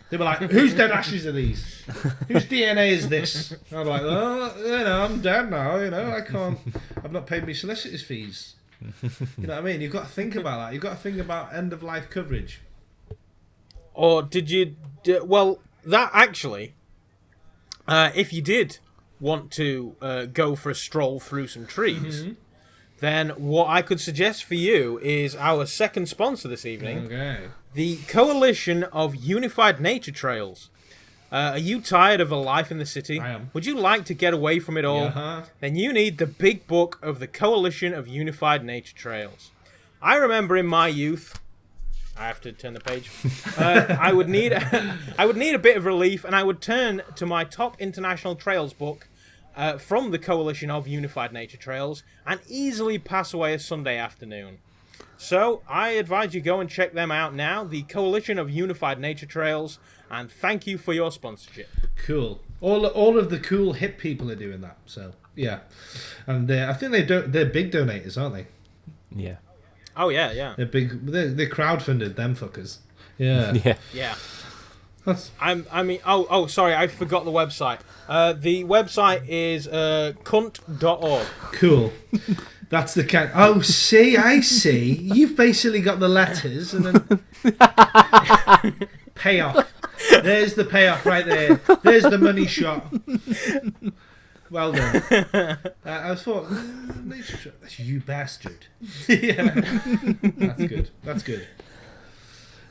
They were like, whose dead ashes are these? Whose DNA is this? I'm like, I'm dead now, I can't... I've not paid my solicitor's fees. You know what I mean? You've got to think about that. You've got to think about end-of-life coverage. Or did you... Well, that actually... if you did want to go for a stroll through some trees, then what I could suggest for you is our second sponsor this evening, Okay. the Coalition of Unified Nature Trails. Are you tired of a life in the city? I am. Would you like to get away from it all? Uh-huh. Then you need the big book of the Coalition of Unified Nature Trails. I remember in my youth... I have to turn the page. I would need a bit of relief, and I would turn to my top international trails book from the Coalition of Unified Nature Trails and easily pass away a Sunday afternoon. So I advise you go and check them out now, the Coalition of Unified Nature Trails, and thank you for your sponsorship. Cool. All of the cool hip people are doing that. So yeah, and I think they're big donators, aren't they? Yeah. Oh yeah. They're big. They're crowdfunded, them fuckers. Yeah. Yeah. That's Sorry, I forgot the website. The website is cunt.org. cool. That's the kind. Oh, see, I see. You've basically got the letters and then payoff. There's the payoff right there. There's the money shot. Well done. I thought, you bastard. Yeah, that's good.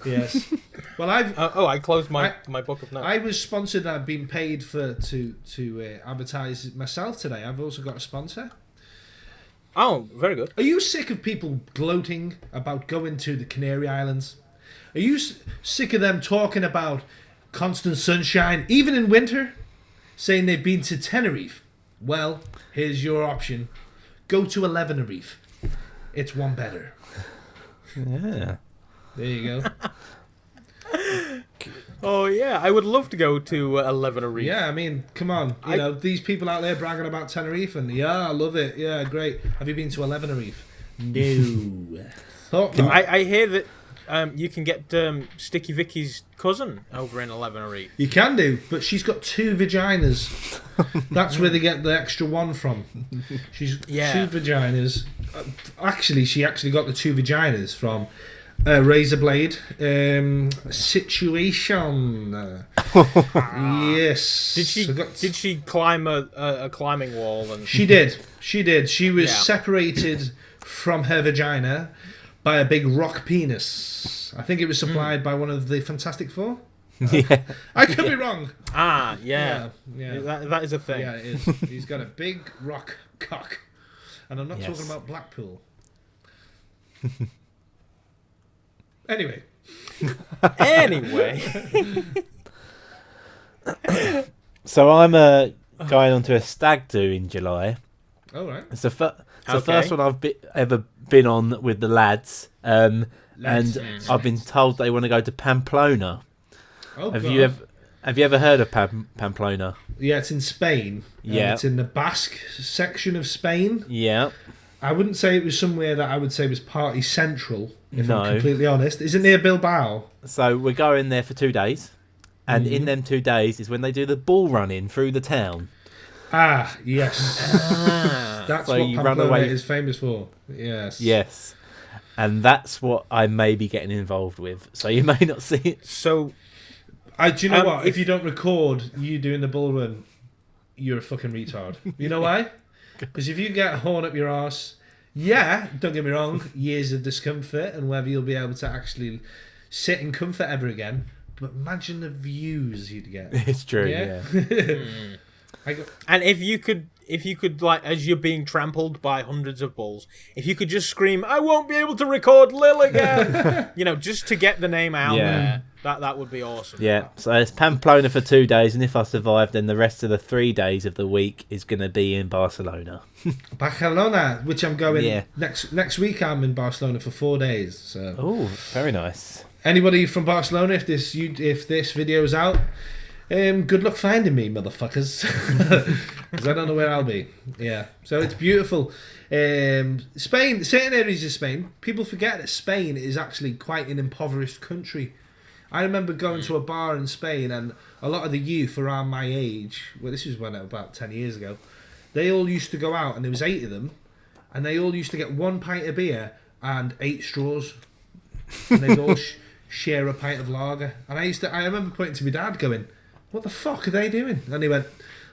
Yes. Well, I closed my book of notes. I was sponsored. I've been paid to advertise myself today. I've also got a sponsor. Oh, very good. Are you sick of people gloating about going to the Canary Islands? Are you sick of them talking about constant sunshine, even in winter, saying they've been to Tenerife? Well, here's your option. Go to 11 Reef. It's one better. Yeah. There you go. Oh yeah, I would love to go to 11 Reef. Yeah, I mean, come on. You know, these people out there bragging about Tenerife and, yeah, I love it. Yeah, great. Have you been to 11 Reef? No. Thought not. I hear that you can get Sticky Vicky's cousin over in 11 Reef. You can do, but she's got 2 vaginas. That's where they get the extra one from. She's 2 vaginas. Actually, she actually got the 2 vaginas from razor blade situation. Yes. Did she climb a climbing wall? And She did. She was separated from her vagina by a big rock penis. I think it was supplied by one of the Fantastic Four. Yeah. I could be wrong. Yeah. That is a thing. Yeah, it is. He's got a big rock cock. And I'm not talking about Blackpool. Anyway. So I'm going on to a stag do in July. All right. It's the first one I've ever been on with the lads. And I've been told they want to go to Pamplona. Oh, have you ever heard of Pamplona? Yeah, it's in Spain. Yeah. It's in the Basque section of Spain. Yeah. I wouldn't say it was somewhere that I would say was party central, if I'm completely honest. Is it near Bilbao? So we're going there for 2 days. And in them 2 days is when they do the bull running through the town. Ah, yes. That's So what you Pamplona run away. is famous for. Yes. Yes. And that's what I may be getting involved with. So you may not see it. So, Do you know what? If you don't record you doing the bull run, you're a fucking retard. You know why? Because if you get a horn up your arse, don't get me wrong, years of discomfort and whether you'll be able to actually sit in comfort ever again. But imagine the views you'd get. It's true, yeah. And if you could, like, as you're being trampled by hundreds of bulls, if you could just scream, "I won't be able to record Lil again," just to get the name out there, that would be awesome. Yeah, so it's Pamplona for 2 days, and if I survive, then the rest of the 3 days of the week is going to be in Barcelona. Barcelona, which I'm going next week. I'm in Barcelona for 4 days. So. Oh, very nice. Anybody from Barcelona, if this video's out, good luck finding me, motherfuckers, because I don't know where I'll be. Yeah, so it's beautiful. Spain, certain areas of Spain, people forget that Spain is actually quite an impoverished country. I remember going to a bar in Spain, and a lot of the youth around my age, well, this was about 10 years ago, they all used to go out, and there was 8 of them, and they all used to get 1 pint of beer and 8 straws, and they'd all share a pint of lager. And I remember pointing to my dad going, "What the fuck are they doing?" And he went,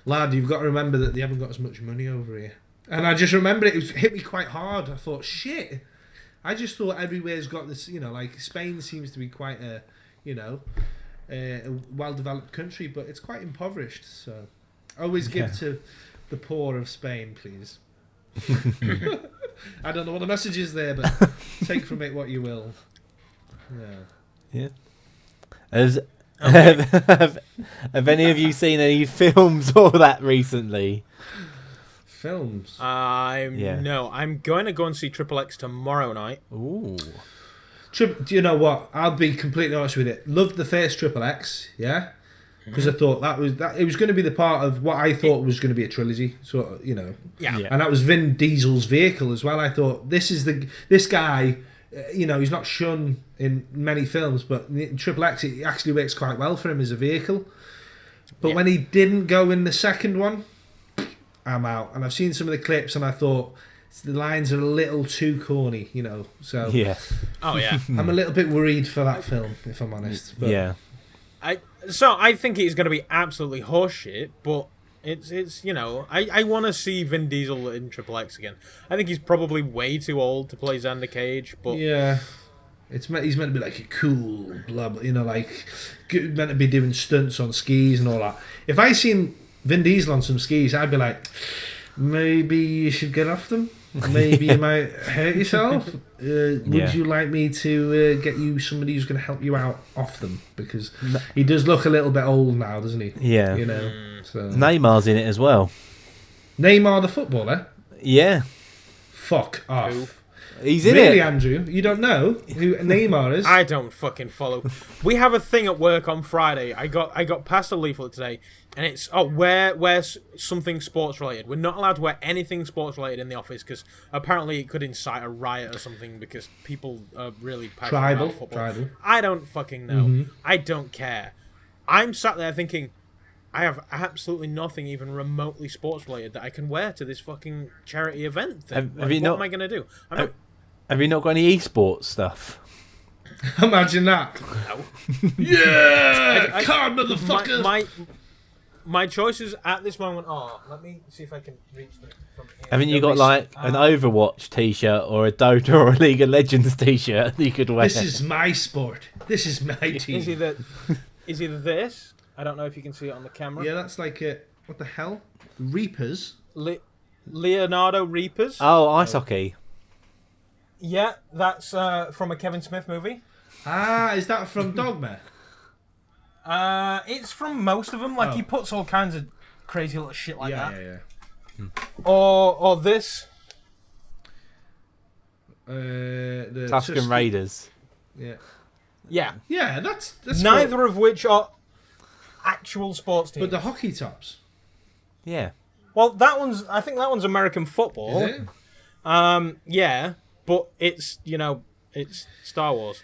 "Lad, you've got to remember that they haven't got as much money over here." And I just remember it hit me quite hard. I thought, shit. I just thought everywhere's got this, like Spain seems to be quite a well-developed country, but it's quite impoverished. So always give to the poor of Spain, please. I don't know what the message is there, but take from it what you will. Yeah. Have any of you seen any films or that recently? Films? No. I'm going to go and see Triple X tomorrow night. Ooh. Do you know what? I'll be completely honest with it. Loved the first Triple X, yeah? Because I thought it was going to be the part of what I thought was going to be a trilogy, sort of, Yeah. And that was Vin Diesel's vehicle as well. I thought this guy, he's not shun in many films, but in Triple X it actually works quite well for him as a vehicle. But when he didn't go in the second one, I'm out. And I've seen some of the clips, and I thought the lines are a little too corny, So Oh yeah. I'm a little bit worried for that film, if I'm honest. But Yeah. I think it's going to be absolutely horseshit, but it's I want to see Vin Diesel in Triple X again. I think he's probably way too old to play Xander Cage, but yeah, he's meant to be like a cool, blah, blah, like meant to be doing stunts on skis and all that. If I seen Vin Diesel on some skis, I'd be like, maybe you should get off them. maybe you might hurt yourself. Would you like me to get you somebody who's going to help you out off them? Because he does look a little bit old now, doesn't he? Yeah. You know. So. Neymar's in it as well. Neymar the footballer? Yeah. Fuck off. Who? He's in it. Really, Andrew? You don't know who Neymar is? I don't fucking follow. We have a thing at work on Friday. I got passed a leaflet today, and it's wear something sports related. We're not allowed to wear anything sports related in the office because apparently it could incite a riot or something because people are really passionate about football. Tribal. I don't fucking know. Mm-hmm. I don't care. I'm sat there thinking, I have absolutely nothing even remotely sports related that I can wear to this fucking charity event thing. What am I going to do? Have you not got any esports stuff? Imagine that. No. Yeah! Card motherfuckers! My choices at this moment are... Let me see if I can reach them from here. Haven't you got like an Overwatch t-shirt or a Dota or a League of Legends t-shirt that you could wear? This is my sport. This is my team. Is either this... I don't know if you can see it on the camera. Yeah, that's like a... What the hell? Reapers? Leonardo Reapers. Oh, ice hockey. Yeah, that's from a Kevin Smith movie. Ah, is that from Dogma? It's from most of them. Like, he puts all kinds of crazy little shit like that. Yeah. Or this. The Tuscan Raiders. Yeah. Yeah. Yeah, that's neither of which are actual sports teams. But the hockey tops. Yeah. Well, I think that one's American football. Is it? Yeah, but it's it's Star Wars.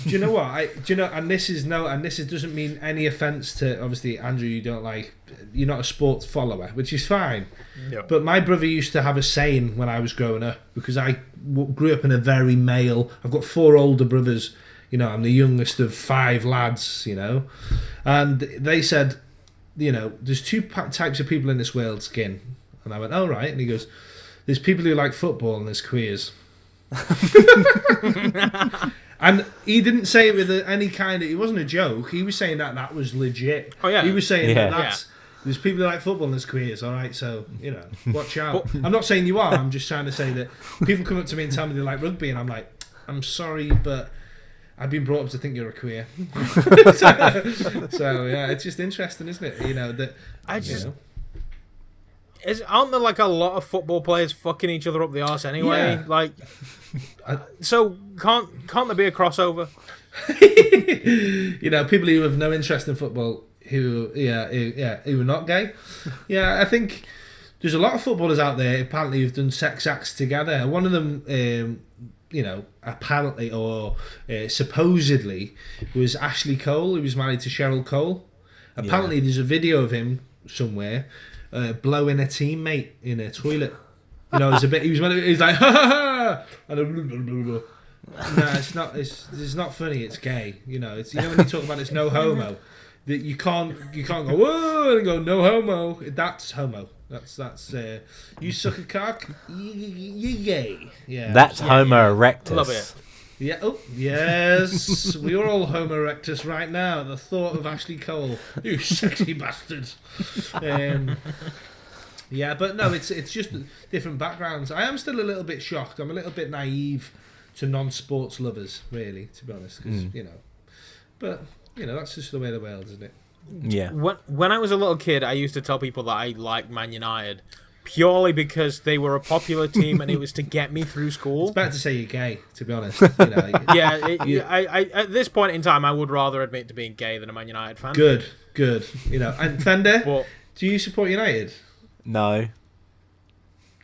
Do you know what? And this doesn't mean any offense to obviously Andrew. You're not a sports follower, which is fine. No. But my brother used to have a saying when I was growing up because I grew up in a very male. I've got 4 older brothers. I'm the youngest of 5 lads. And they said, there's 2 types of people in this world, Skin. And I went, oh right. And he goes, there's people who like football and there's queers. And he didn't say it with any kind of... It wasn't a joke. He was saying that was legit. Oh, yeah. He was saying that's... There's people who like football and there's queers, all right? So, watch out. I'm not saying you are. I'm just trying to say that people come up to me and tell me they like rugby and I'm like, I'm sorry, but I've been brought up to think you're a queer. So, yeah, it's just interesting, isn't it? Aren't there like a lot of football players fucking each other up the arse anyway? Yeah. Like, so can't there be a crossover? People who have no interest in football who are not gay. Yeah, I think there's a lot of footballers out there apparently who've done sex acts together. One of them, apparently or supposedly was Ashley Cole, who was married to Cheryl Cole. Apparently, there's a video of him somewhere. Blowing a teammate in a toilet. There's a bit. He was like, ha ha ha, and blah, blah, blah, blah. No, it's not. It's not funny. It's gay. It's when you talk about it's no homo. That you can't go whoa and go no homo. That's homo. That's you suck a cock. You gay. Yeah. That's Homo erectus. Love it. Yeah. Oh, yes. We are all Homo erectus right now. The thought of Ashley Cole, you sexy bastard. Yeah, but no, it's just different backgrounds. I am still a little bit shocked. I'm a little bit naive to non-sports lovers, really, to be honest. Because but that's just the way of the world, isn't it? Yeah. When I was a little kid, I used to tell people that I liked Man United. Purely because they were a popular team and it was to get me through school. It's better to say you're gay, to be honest. I at this point in time, I would rather admit to being gay than a Man United fan. Good. And Fender, do you support United? No.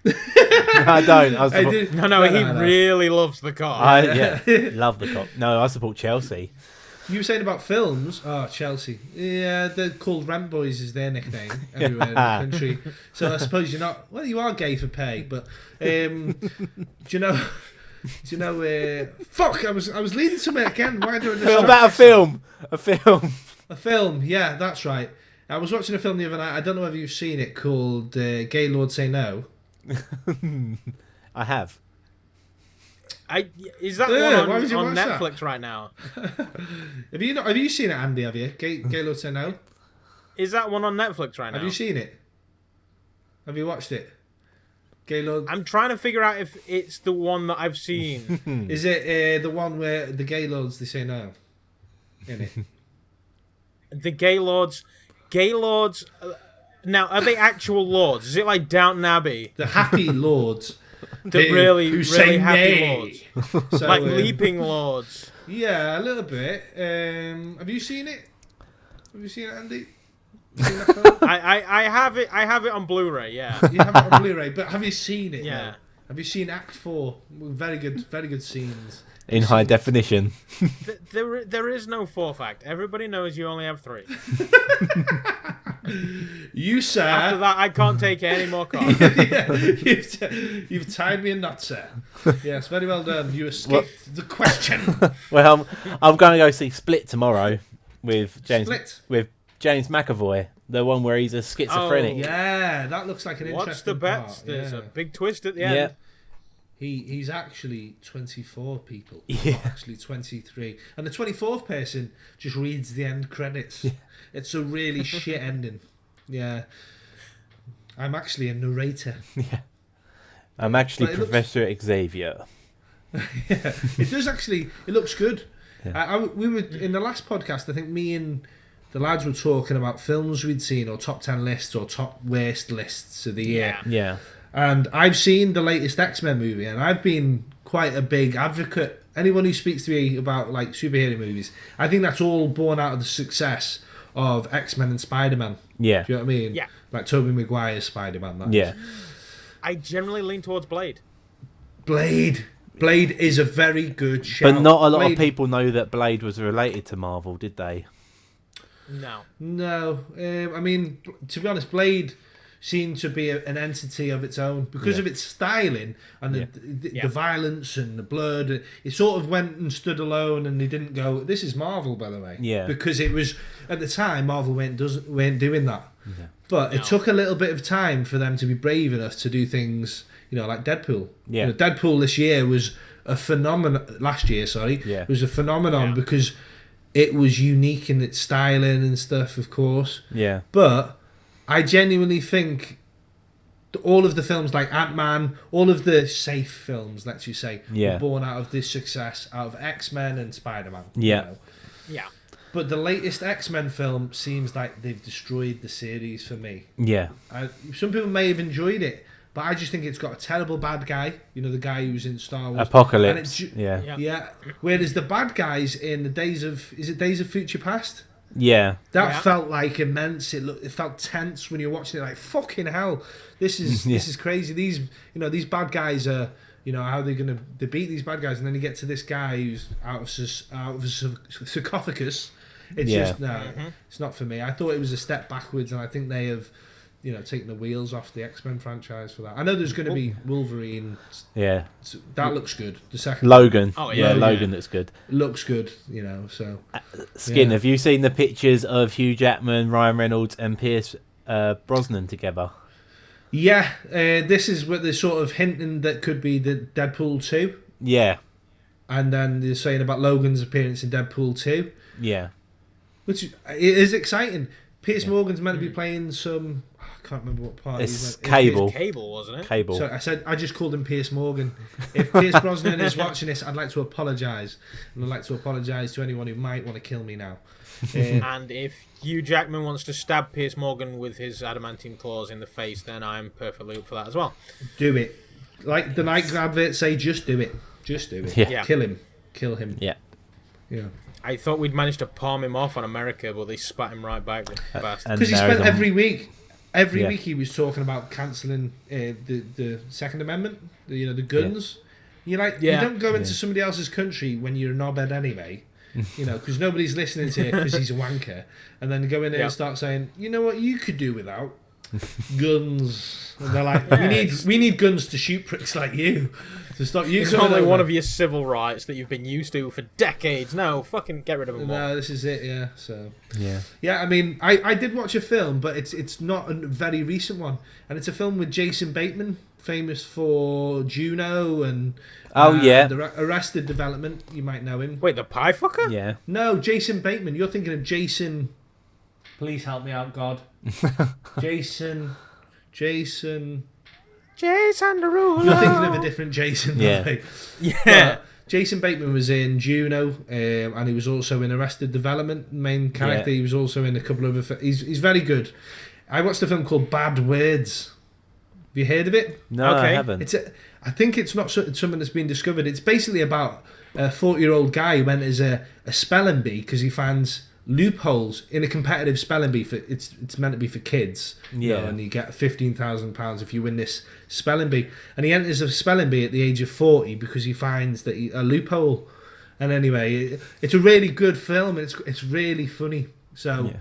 I don't. He really loves the car. Love the cop. No, I support Chelsea. You were saying about films. Oh, Chelsea. Yeah, they're called Rent Boys is their nickname everywhere in the country. So I suppose you're not... Well, you are gay for pay, but... do you know... fuck! I was leading somewhere again. Why do I just... About a film. A film, yeah, that's right. I was watching a film the other night. I don't know whether you've seen it, called Gay Lord Say No. I have. Is that one on Netflix right now? Have you seen it, Andy? Have you? Gay Lord Say No. Is that one on Netflix right now? Have you seen it? Have you watched it? Gaylord. I'm trying to figure out if it's the one that I've seen. Is it the one where the Gaylords, they say no? In it. The Gaylords. Now, are they actual lords? Is it like Downton Abbey? The happy lords. The really, who really say happy nay. lords. So, Like leaping lords. Yeah, a little bit. Have you seen it? Have you seen it, Andy? You seen that film? I have it on Blu-ray, yeah. You have it on Blu-ray, but have you seen it? Yeah. Though? Have you seen Act 4? Very good scenes. In high definition. There is no fourth act. Everybody knows you only have 3. You, sir. After that, I can't take any more calls. Yeah, you've tied me in that, sir. Yes, very well done. You escaped the question. Well, I'm going to go see Split tomorrow with James McAvoy, the one where he's a schizophrenic. Oh, yeah, that looks like an interesting What's the bet? part. There's yeah. a big twist at the end. Yeah. He's actually 24 people. Yeah. Not actually 23. And the 24th person just reads the end credits. Yeah. It's a really shit ending. Yeah. I'm actually a narrator. Yeah. I'm actually But Professor Xavier. Yeah. It does actually, it looks good. Yeah. We were in the last podcast, I think me and the lads were talking about films we'd seen, or top 10 lists, or top worst lists of the year. Yeah. And I've seen the latest X-Men movie, and I've been quite a big advocate. Anyone who speaks to me about like superhero movies, I think that's all born out of the success of X-Men and Spider-Man. Yeah. Do you know what I mean? Yeah. Like Tobey Maguire's Spider-Man. That Yeah. is. I generally lean towards Blade. Blade is a very good show. But not a lot of people know that Blade was related to Marvel, did they? No. I mean, to be honest, Blade seemed to be an entity of its own because of its styling and the violence and the blood. It sort of went and stood alone, and they didn't go, this is Marvel, by the way. Yeah. Because it was, at the time, Marvel weren't doing that. Yeah. But it took a little bit of time for them to be brave enough to do things, like Deadpool. Yeah. Deadpool this year was a phenomenon. Last year, sorry. Yeah. Was a phenomenon because it was unique in its styling and stuff, of course. Yeah. But I genuinely think all of the films like Ant-Man, all of the safe films, let's just say, were born out of this success, out of X-Men and Spider-Man. Yeah. Yeah. But the latest X-Men film seems like they've destroyed the series for me. Yeah. Some people may have enjoyed it, but I just think it's got a terrible bad guy. The guy who's in Star Wars. Apocalypse. Yeah. Whereas the bad guys in the Days of Future Past? Yeah. That felt like immense. It felt tense when you're watching it. Like, fucking hell, this is crazy. These bad guys are, how they're gonna beat these bad guys, and then you get to this guy who's out of a sarcophagus. It's just it's not for me. I thought it was a step backwards, and I think they have, taken the wheels off the X-Men franchise for that. I know there's going to be Wolverine. Yeah. That looks good. The second Logan. Oh yeah. Logan looks good. looks good. So. Skin. Have you seen the pictures of Hugh Jackman, Ryan Reynolds, and Pierce Brosnan together? Yeah, this is what they're sort of hinting that could be the Deadpool 2. Yeah. And then they're saying about Logan's appearance in Deadpool 2. Yeah. Which it is exciting. Pierce Morgan's meant to be playing some... I can't remember what part. It's Cable. It's Cable, wasn't it? Cable. So I just called him Pierce Morgan. If Pierce Brosnan is watching this, I'd like to apologise. And I'd like to apologise to anyone who might want to kill me now. And if Hugh Jackman wants to stab Pierce Morgan with his adamantine claws in the face, then I'm perfectly up for that as well. Do it. Like the Nike adverts say, just do it. Just do it. Yeah. Kill him. Kill him. Yeah. Yeah. I thought we'd managed to palm him off on America, but they spat him right back. And Because he now he's spent on- every week he was talking about cancelling the Second Amendment, the guns. You don't go into somebody else's country when you're a knobhead anyway, because nobody's listening to it because he's a wanker, and then go in there and start saying, you know what, you could do without guns. And they're like, we need guns to shoot pricks like you. To stop you. It's only one of your civil rights that you've been used to for decades. No, fucking get rid of them all. No, this is it. Yeah. So. Yeah. Yeah, I mean, I did watch a film, but it's not a very recent one, and it's a film with Jason Bateman, famous for Juno and Arrested Development. You might know him. Wait, the pie fucker? Yeah. No, Jason Bateman. You're thinking of Jason. Please help me out, God. Jason. Jason Derulo. You're thinking of a different Jason, Yeah. right? Yeah. But Jason Bateman was in Juno, and he was also in Arrested Development, main character. Yeah. He was also in a couple of other... He's very good. I watched a film called Bad Words. Have you heard of it? No, I Okay. haven't. I think it's not something that's been discovered. It's basically about a 40-year-old guy who went as a spelling bee because he finds loopholes in a competitive spelling bee. It's meant to be for kids. Yeah. And you get £15,000 if you win this spelling bee. And he enters a spelling bee at the age of 40 because he finds that a loophole. And anyway, it's a really good film. It's really funny. So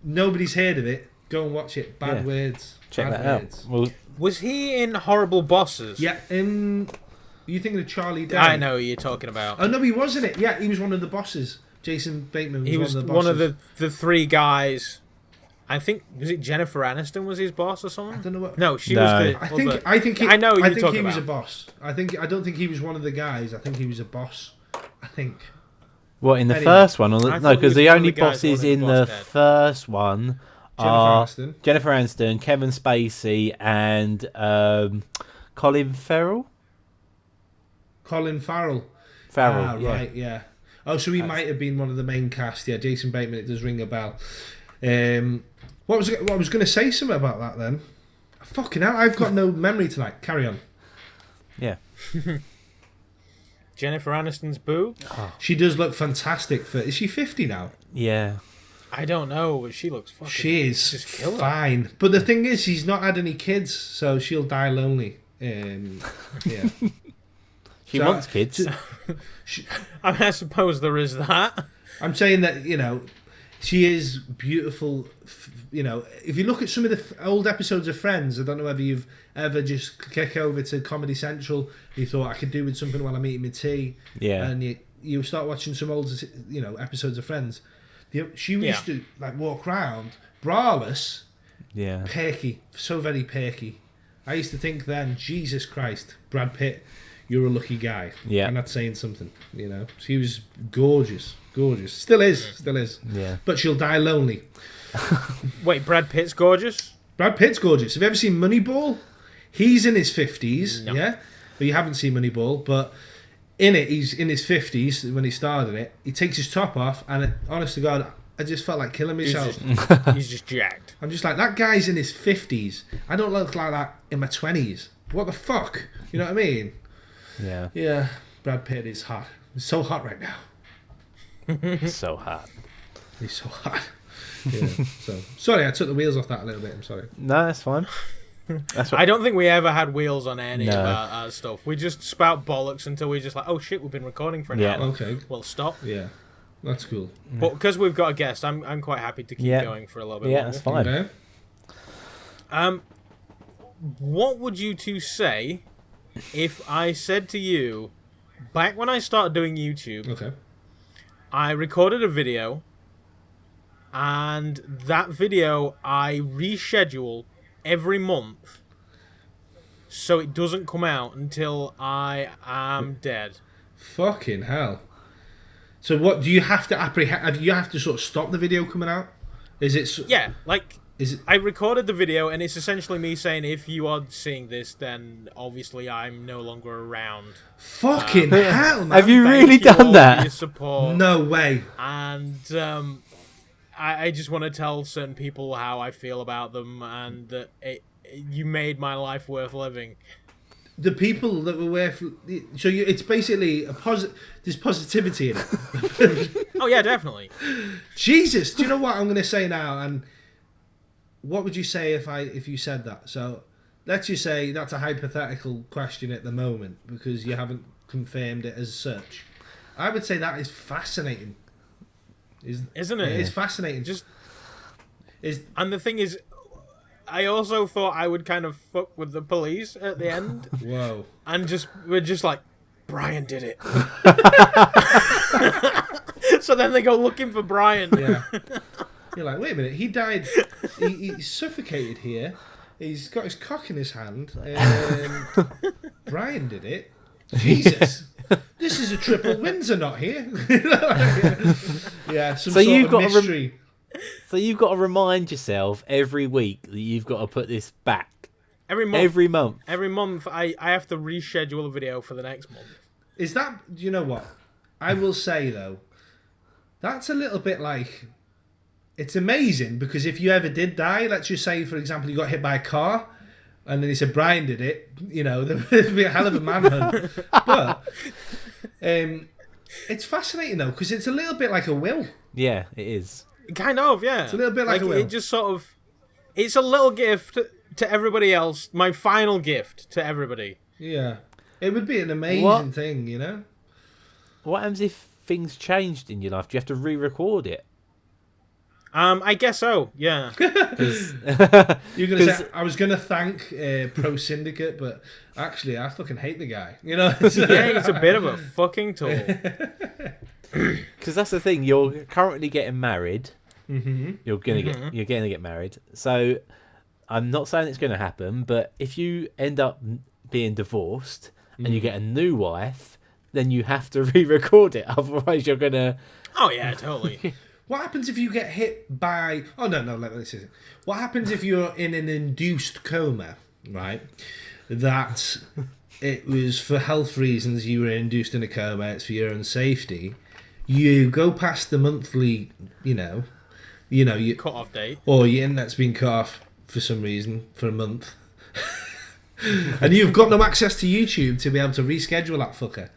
nobody's heard of it. Go and watch it. Bad Words. Check Bad that Words. out. Well, Was he in Horrible Bosses? Yeah. You thinking of Charlie Day? I know who you're talking about. Oh no, he wasn't it. Yeah, he was one of the bosses. Jason Bateman was, He was one of the bosses. one of the three guys. I think was it Jennifer Aniston was his boss or something? I don't know what. No, she No. was the. I think I know who I you're think talking he was a about. boss. I don't think he was one of the guys. I think he was a boss. I think. what, in the Anyway, first one? Or I no, thought he because was the one of only the guys bosses wanted in the the boss dead. first one are Aniston. Jennifer Aniston, Kevin Spacey, and Colin Farrell. Colin Farrell. Farrell, yeah. Right, yeah. Oh, so he might have been one of the main cast. Yeah, Jason Bateman. It does ring a bell. What was I was going to say something about that then? Fucking hell, I've got no memory tonight. Carry on. Yeah. Jennifer Aniston's boo? She does look fantastic. Is she 50 now? Yeah. I don't know, but she looks fucking. She is just killer. fine. But the thing is, she's not had any kids, so she'll die lonely. Yeah. She So, wants kids. I mean, I suppose there is that. I'm saying that, she is beautiful. If you look at some of the old episodes of Friends, I don't know whether you've ever just click over to Comedy Central. You thought I could do with something while I'm eating my tea. Yeah. And you start watching some old, episodes of Friends. She used to walk around braless, Yeah. perky, so very perky. I used to think then, Jesus Christ, Brad Pitt, you're a lucky guy. Yeah. I'm not saying something, She was gorgeous. Still is. Yeah. But she'll die lonely. Wait, Brad Pitt's gorgeous? Brad Pitt's gorgeous. Have you ever seen Moneyball? He's in his 50s, No. yeah? But you haven't seen Moneyball, but in it, he's in his 50s when he started it. He takes his top off, and honest to God, I just felt like killing myself. He's just jacked. I'm just like, that guy's in his 50s. I don't look like that in my 20s. What the fuck? You know what I mean? Yeah. Yeah, Brad Pitt is hot. He's so hot right now. So hot. He's so hot. Yeah, so sorry, I took the wheels off that a little bit. I'm sorry. No, that's fine. That's what I don't think we ever had wheels on any No. of our stuff. We just spout bollocks until we're just like, oh shit, we've been recording for an Yeah. hour. Okay. Well, stop. Yeah, that's cool. But because we've got a guest, I'm quite happy to keep Yeah. going for a little bit Yeah, longer. that's fine. Okay. What would you two say if I said to you, back when I started doing YouTube, Okay. I recorded a video, and that video I reschedule every month so it doesn't come out until I am dead. Fucking hell. So what do you have to apprehend? You have to sort of stop the video coming out. Is it? Yeah, like Is it? I recorded the video, and it's essentially me saying, if you are seeing this, then obviously I'm no longer around. Fucking hell, man. Have you Thank really you all done for that? your support. No way. And I just want to tell certain people how I feel about them, and that you made my life worth living. The people that were worth. So it's basically there's positivity in it. Oh yeah, definitely. Jesus, do you know what I'm going to say now? And what would you say if you said that? So let's just say that's a hypothetical question at the moment because you haven't confirmed it as such. I would say that is fascinating. Isn't it? It's fascinating. And the thing is, I also thought I would kind of fuck with the police at the end, Whoa. and we're just like, Brian did it. So then they go looking for Brian. Yeah. You're like, wait a minute, he died. He's suffocated here. He's got his cock in his hand. Brian did it. Jesus. This is a triple Windsor not here. Yeah, some So sort you've of got to mystery. So you've got to remind yourself every week that you've got to put this back. Every month. Every month. Every month, I have to reschedule a video for the next month. Is that... Do you know what? I will say, though, that's a little bit like... It's amazing, because if you ever did die, let's just say, for example, you got hit by a car, and then he said Brian did it, you know, there'd be a hell of a manhunt. But it's fascinating, though, because it's a little bit like a will. Yeah, it is. Kind of, yeah. It's a little bit like a will. It just sort of... It's a little gift to everybody else. My final gift to everybody. Yeah. It would be an amazing thing, you know? What happens if things changed in your life? Do you have to re-record it? I guess so, yeah. You're going to say, I was going to thank Pro Syndicate, but actually, I fucking hate the guy. You know? Yeah, he's a bit of a fucking tool. Because that's the thing. You're currently getting married. Mm-hmm. You're gonna get married. So I'm not saying it's going to happen, but if you end up being divorced and you get a new wife, then you have to re-record it. Otherwise, you're gonna. Oh yeah, totally. What happens if you get hit by... Oh, no, this isn't. What happens if you're in an induced coma, right? That it was for health reasons you were induced in a coma, it's for your own safety. You go past the monthly, you cut-off date. Or your internet's been cut off for some reason for a month. And you've got no access to YouTube to be able to reschedule that fucker.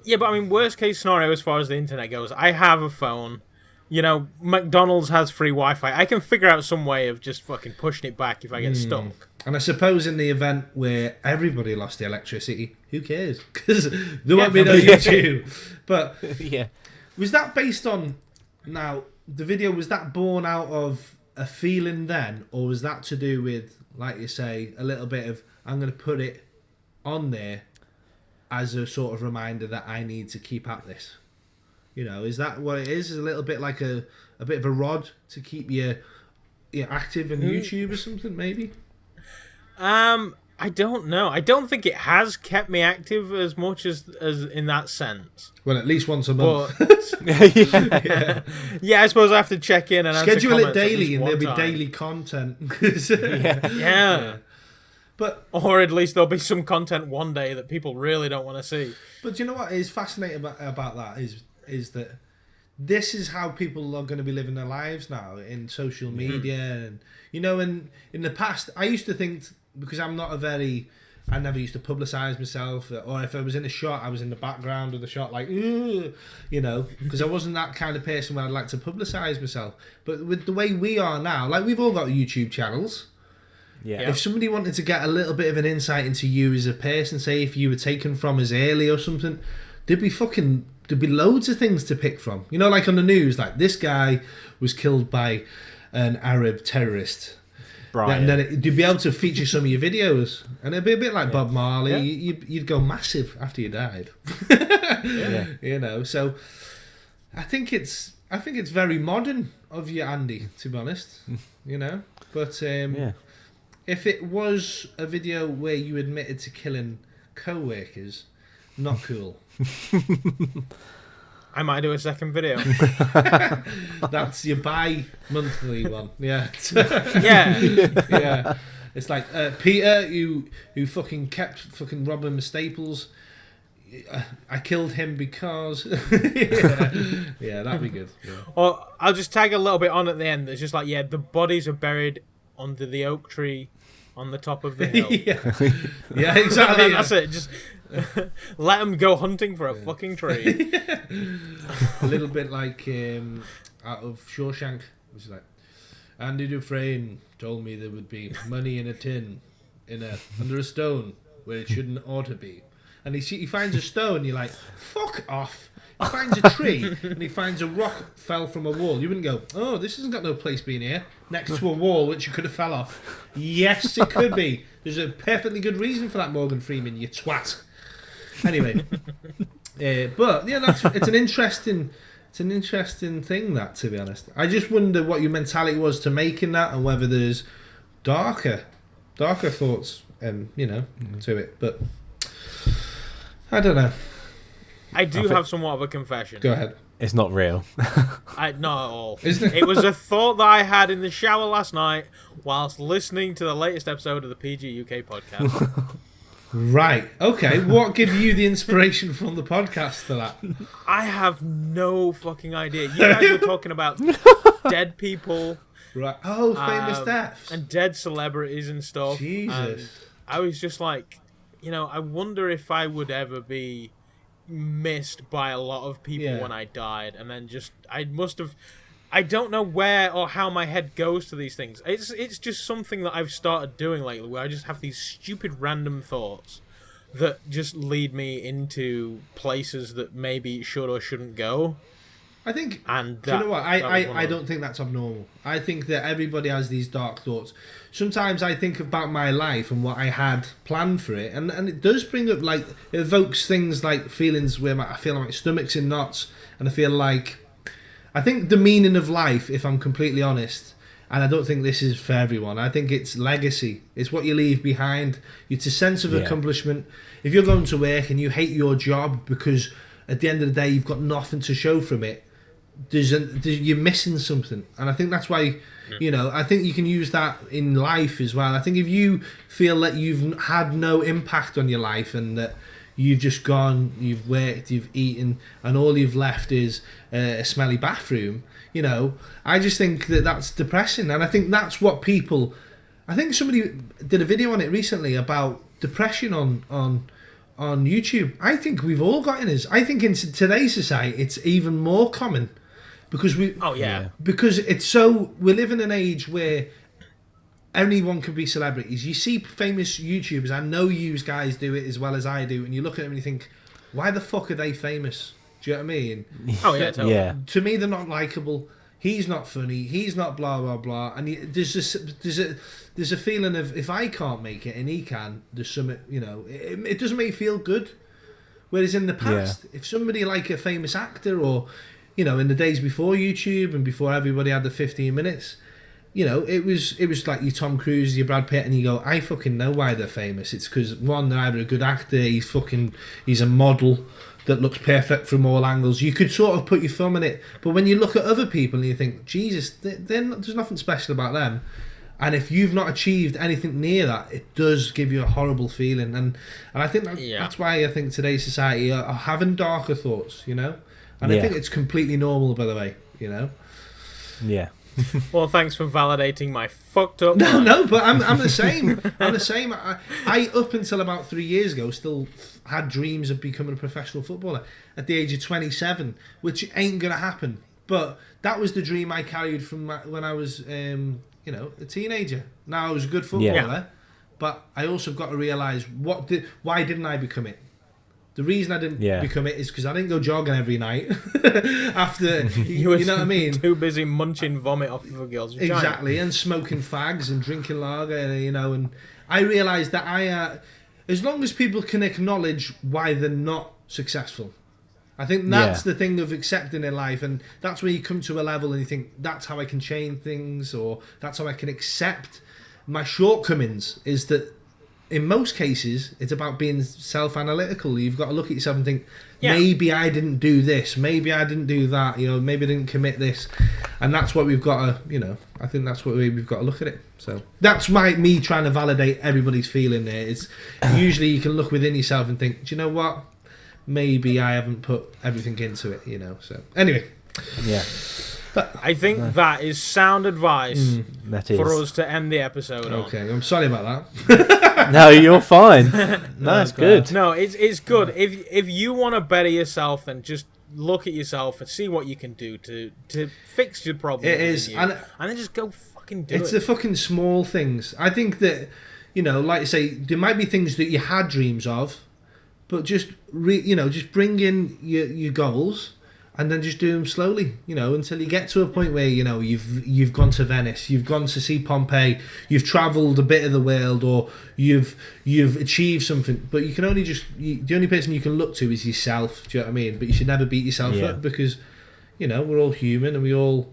Yeah, but I mean, worst case scenario as far as the internet goes, I have a phone. You know, McDonald's has free Wi-Fi. I can figure out some way of just fucking pushing it back if I get stuck. And I suppose in the event where everybody lost the electricity, who cares? Because there won't be no YouTube. But yeah, was that based on... Now, the video, was that born out of a feeling then? Or was that to do with, like you say, a little bit of, I'm going to put it on there as a sort of reminder that I need to keep at this? You know, is that what it is? Is a little bit like a bit of a rod to keep you active in YouTube or something, maybe? I don't know. I don't think it has kept me active as much as in that sense. Well, at least once a month. Yeah, I suppose I have to check in and schedule it daily, and there'll be time. daily content. Yeah. But or at least there'll be some content one day that people really don't want to see. But you know what is fascinating about that is that this is how people are going to be living their lives now in social media. And you know, in the past, I used to think, because I'm not I never used to publicise myself, or if I was in a shot, I was in the background of the shot, like, you know, because I wasn't that kind of person where I'd like to publicise myself. But with the way we are now, like, we've all got YouTube channels. Yeah. If somebody wanted to get a little bit of an insight into you as a person, say if you were taken from as early or something, there'd be loads of things to pick from. You know, like on the news, like this guy was killed by an Arab terrorist. Brian. And then you'd be able to feature some of your videos, and it'd be a bit like Bob Marley. Yeah. You'd go massive after you died. You know, so I think it's very modern of you, Andy, to be honest. You know, but if it was a video where you admitted to killing co-workers, not cool. I might do a second video. That's your bi-monthly one. Yeah. Yeah. It's like, Peter, who fucking kept fucking robbing my staples. I killed him because... yeah, that'd be good. Yeah. Or I'll just tag a little bit on at the end. It's just like, the bodies are buried under the oak tree on the top of the hill. Yeah, exactly. That's it. Just let them go hunting for a fucking tree. A little bit like out of Shawshank, which is like, Andy Dufresne told me there would be money in a tin, under a stone where it shouldn't ought to be. And he finds a stone, you're like, fuck off. He finds a tree, and he finds a rock fell from a wall. You wouldn't go, oh, this hasn't got no place being here, next to a wall which you could have fell off. Yes, it could be. There's a perfectly good reason for that, Morgan Freeman, you twat. Anyway, but yeah, it's an interesting thing, that, to be honest. I just wonder what your mentality was to making that, and whether there's darker thoughts, to it. But I don't know. I do have somewhat of a confession. Go ahead. It's not real. Not at all. Isn't it? It was a thought that I had in the shower last night whilst listening to the latest episode of the PGUK podcast. Right. Okay. What gave you the inspiration from the podcast for that? I have no fucking idea. You guys were talking about dead people. Right. Oh, famous deaths. And dead celebrities and stuff. Jesus. And I was just like, I wonder if I would ever be missed by a lot of people when I died. And then I don't know where or how my head goes to these things. It's just something that I've started doing lately, where I just have these stupid random thoughts that just lead me into places that maybe should or shouldn't go. I think, and do you know what? I don't think that's abnormal. I think that everybody has these dark thoughts. Sometimes I think about my life and what I had planned for it, and it does bring up, like, it evokes things like feelings where I feel like my stomach's in knots, and I think the meaning of life, if I'm completely honest, and I don't think this is for everyone, I think it's legacy. It's what you leave behind. It's a sense of accomplishment. If you're going to work and you hate your job because at the end of the day you've got nothing to show from it, you're missing something. And I think that's why, I think you can use that in life as well. I think if you feel that you've had no impact on your life and that you've just gone, you've worked, you've eaten, and all you've left is a smelly bathroom, I just think that that's depressing. And I think that's what people... I think somebody did a video on it recently about depression on YouTube. I think we've all got in us. I think in today's society it's even more common because because we live in an age where anyone can be celebrities. You see famous YouTubers, I know you guys do it as well as I do, and you look at them and you think, why the fuck are they famous? Do you know what I mean? Oh yeah, totally. Yeah. To me, they're not likable. He's not funny. He's not blah blah blah. And there's a feeling of, if I can't make it and he can, there's something, it doesn't make you feel good. Whereas in the past, if somebody like a famous actor, or in the days before YouTube and before everybody had the 15 minutes, it was like your Tom Cruise, your Brad Pitt, and you go, I fucking know why they're famous. It's because, one, they're either a good actor, he's a model that looks perfect from all angles. You could sort of put your thumb in it, but when you look at other people and you think, Jesus, there's nothing special about them. And if you've not achieved anything near that, it does give you a horrible feeling. And I think that's why I think today's society are having darker thoughts, And I think it's completely normal, by the way, Yeah. Well, thanks for validating my fucked up. No, but I'm the same. I'm the same. I up until about 3 years ago still had dreams of becoming a professional footballer at the age of 27, which ain't gonna happen. But that was the dream I carried from when I was, a teenager. Now I was a good footballer, but I also got to realise why didn't I become it? The reason I didn't become it is because I didn't go jogging every night after, you know what I mean? Too busy munching vomit off of a girl's vagina. Exactly, and smoking fags and drinking lager, and I realised that as long as people can acknowledge why they're not successful, I think that's the thing of accepting in life, and that's where you come to a level and you think, that's how I can change things, or that's how I can accept my shortcomings, is that in most cases, it's about being self-analytical. You've got to look at yourself and think, maybe I didn't do this, maybe I didn't do that, maybe I didn't commit this. And that's what we've got to, I think that's what we've got to look at it. So that's me trying to validate everybody's feeling there. It's usually you can look within yourself and think, do you know what? Maybe I haven't put everything into it, So anyway. Yeah. I think that is sound advice for us to end the episode on. Okay, I'm sorry about that. No, you're fine. No, it's good. No, it's good. If you want to better yourself, then just look at yourself and see what you can do to fix your problem. It is, and then just go fucking do it. It's the fucking small things. I think that, like you say, there might be things that you had dreams of, but just just bring in your goals. And then just do them slowly, until you get to a point where, you've gone to Venice, you've gone to see Pompeii, you've travelled a bit of the world, or you've achieved something. But you can only the only person you can look to is yourself. Do you know what I mean? But you should never beat yourself up because, we're all human and we all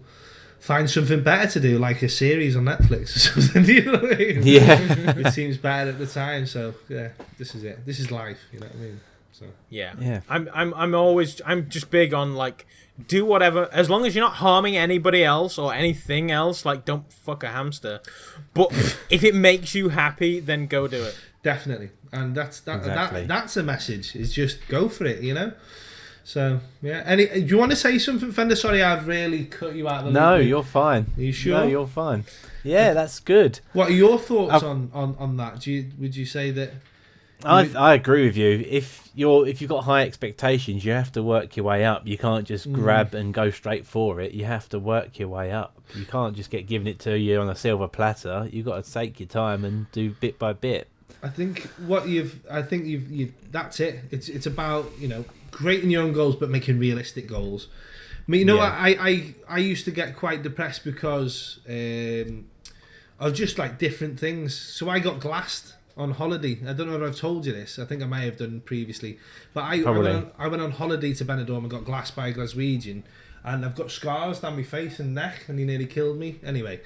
find something better to do, like a series on Netflix or something. You know what I mean? Yeah. It seems better at the time. So yeah, this is it. This is life. You know what I mean? So Yeah. I'm just big on like do whatever as long as you're not harming anybody else or anything else. Like don't fuck a hamster, but if it makes you happy, then go do it. definitely, and Exactly. that's a message. Is just go for it, you know. So yeah. Do you want to say something, Fender? Sorry, I've really cut you out of the No, loop. you're fine. Are you sure? No, you're fine. Yeah, that's good. What are your thoughts on that? Would you say that? I agree with you. If you've got high expectations, you have to work your way up. You can't just grab and go straight for it. You have to work your way up. You can't just get given it to you on a silver platter. You've got to take your time and do bit by bit. I think you've that's it. It's about, you know, creating your own goals but making realistic goals. I mean, you know what? I used to get quite depressed because of just like different things. So I got glassed on holiday. I don't know if I've told you this. I think I may have done previously. But I went on holiday to Benidorm and got glassed by a Glaswegian, and I've got scars down my face and neck, and he nearly killed me. Anyway,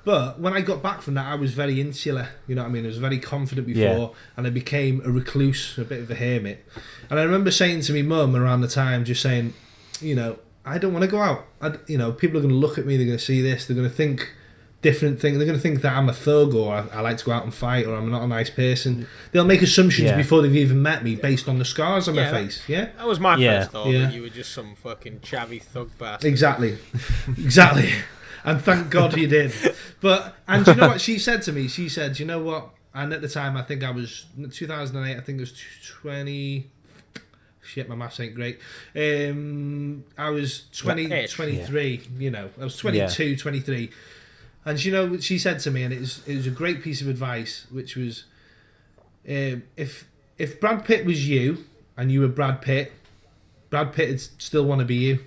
but when I got back from that, I was very insular. You know what I mean? I was very confident before, and I became a recluse, a bit of a hermit. And I remember saying to my mum around the time, just saying, you know, I don't want to go out. You know, people are going to look at me. They're going to see this. They're going to think different things. They're going to think that I'm a thug, or I like to go out and fight, or I'm not a nice person. They'll make assumptions before they've even met me based on the scars on my face. Yeah, that was my first thought. That you were just some fucking chavvy thug bastard. Exactly. And thank God you did. And do you know what she said to me? She said, you know what? And at the time, I think I was 2008. I think it was 20. Shit, my maths ain't great. I was 23. You know, I was 22, 23. And you know what she said to me, and it was a great piece of advice, which was, if Brad Pitt was you and you were Brad Pitt would still want to be you.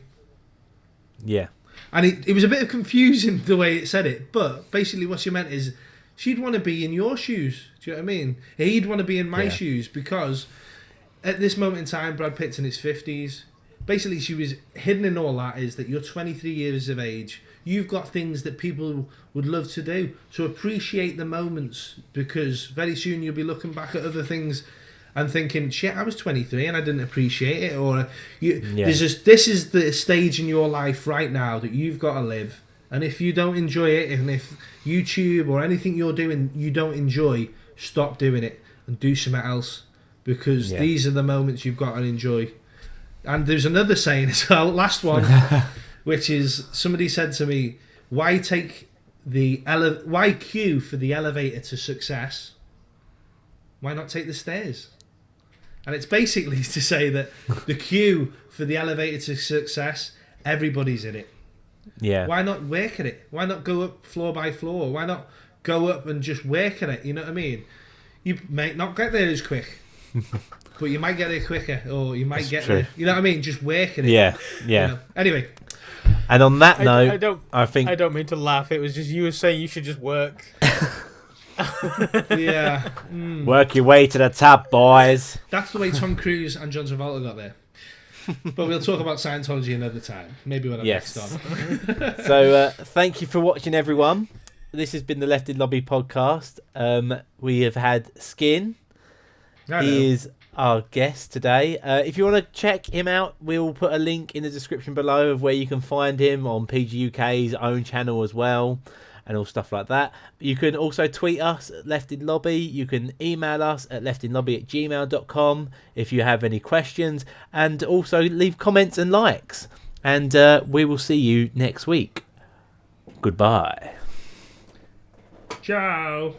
Yeah. And it was a bit of confusing the way it said it, but basically what she meant is she'd want to be in your shoes. Do you know what I mean? He'd want to be in my shoes, because at this moment in time, Brad Pitt's in his 50s. Basically, she was hidden in all that is that you're 23 years of age. You've got things that people would love to do. So appreciate the moments, because very soon you'll be looking back at other things and thinking, shit, I was 23 and I didn't appreciate it. Or this is the stage in your life right now that you've got to live. And if you don't enjoy it, and if YouTube or anything you're doing you don't enjoy, stop doing it and do something else, because these are the moments you've got to enjoy. And there's another saying as well, last one, which is, somebody said to me, why queue for the elevator to success? Why not take the stairs? And it's basically to say that the queue for the elevator to success, everybody's in it. Yeah. Why not work at it? Why not go up floor by floor? Why not go up and just work at it? You know what I mean? You might not get there as quick, but you might get there quicker, or you might get there. You know what I mean? Just work at it. Yeah. You know? Anyway. And on that note, I don't mean to laugh. It was just you were saying you should just work. Yeah. Work your way to the top, boys. That's the way Tom Cruise and John Travolta got there. But we'll talk about Scientology another time. Maybe when I'm next on. So thank you for watching, everyone. This has been the Left in Lobby podcast. We have had Skin. He is our guest today. If you want to check him out, we'll put a link in the description below of where you can find him on PGUK's own channel as well, and all stuff like that. You can also tweet us at Left in Lobby. You can email us at leftinlobby@gmail.com if you have any questions, and also leave comments and likes. And we will see you next week. Goodbye. Ciao.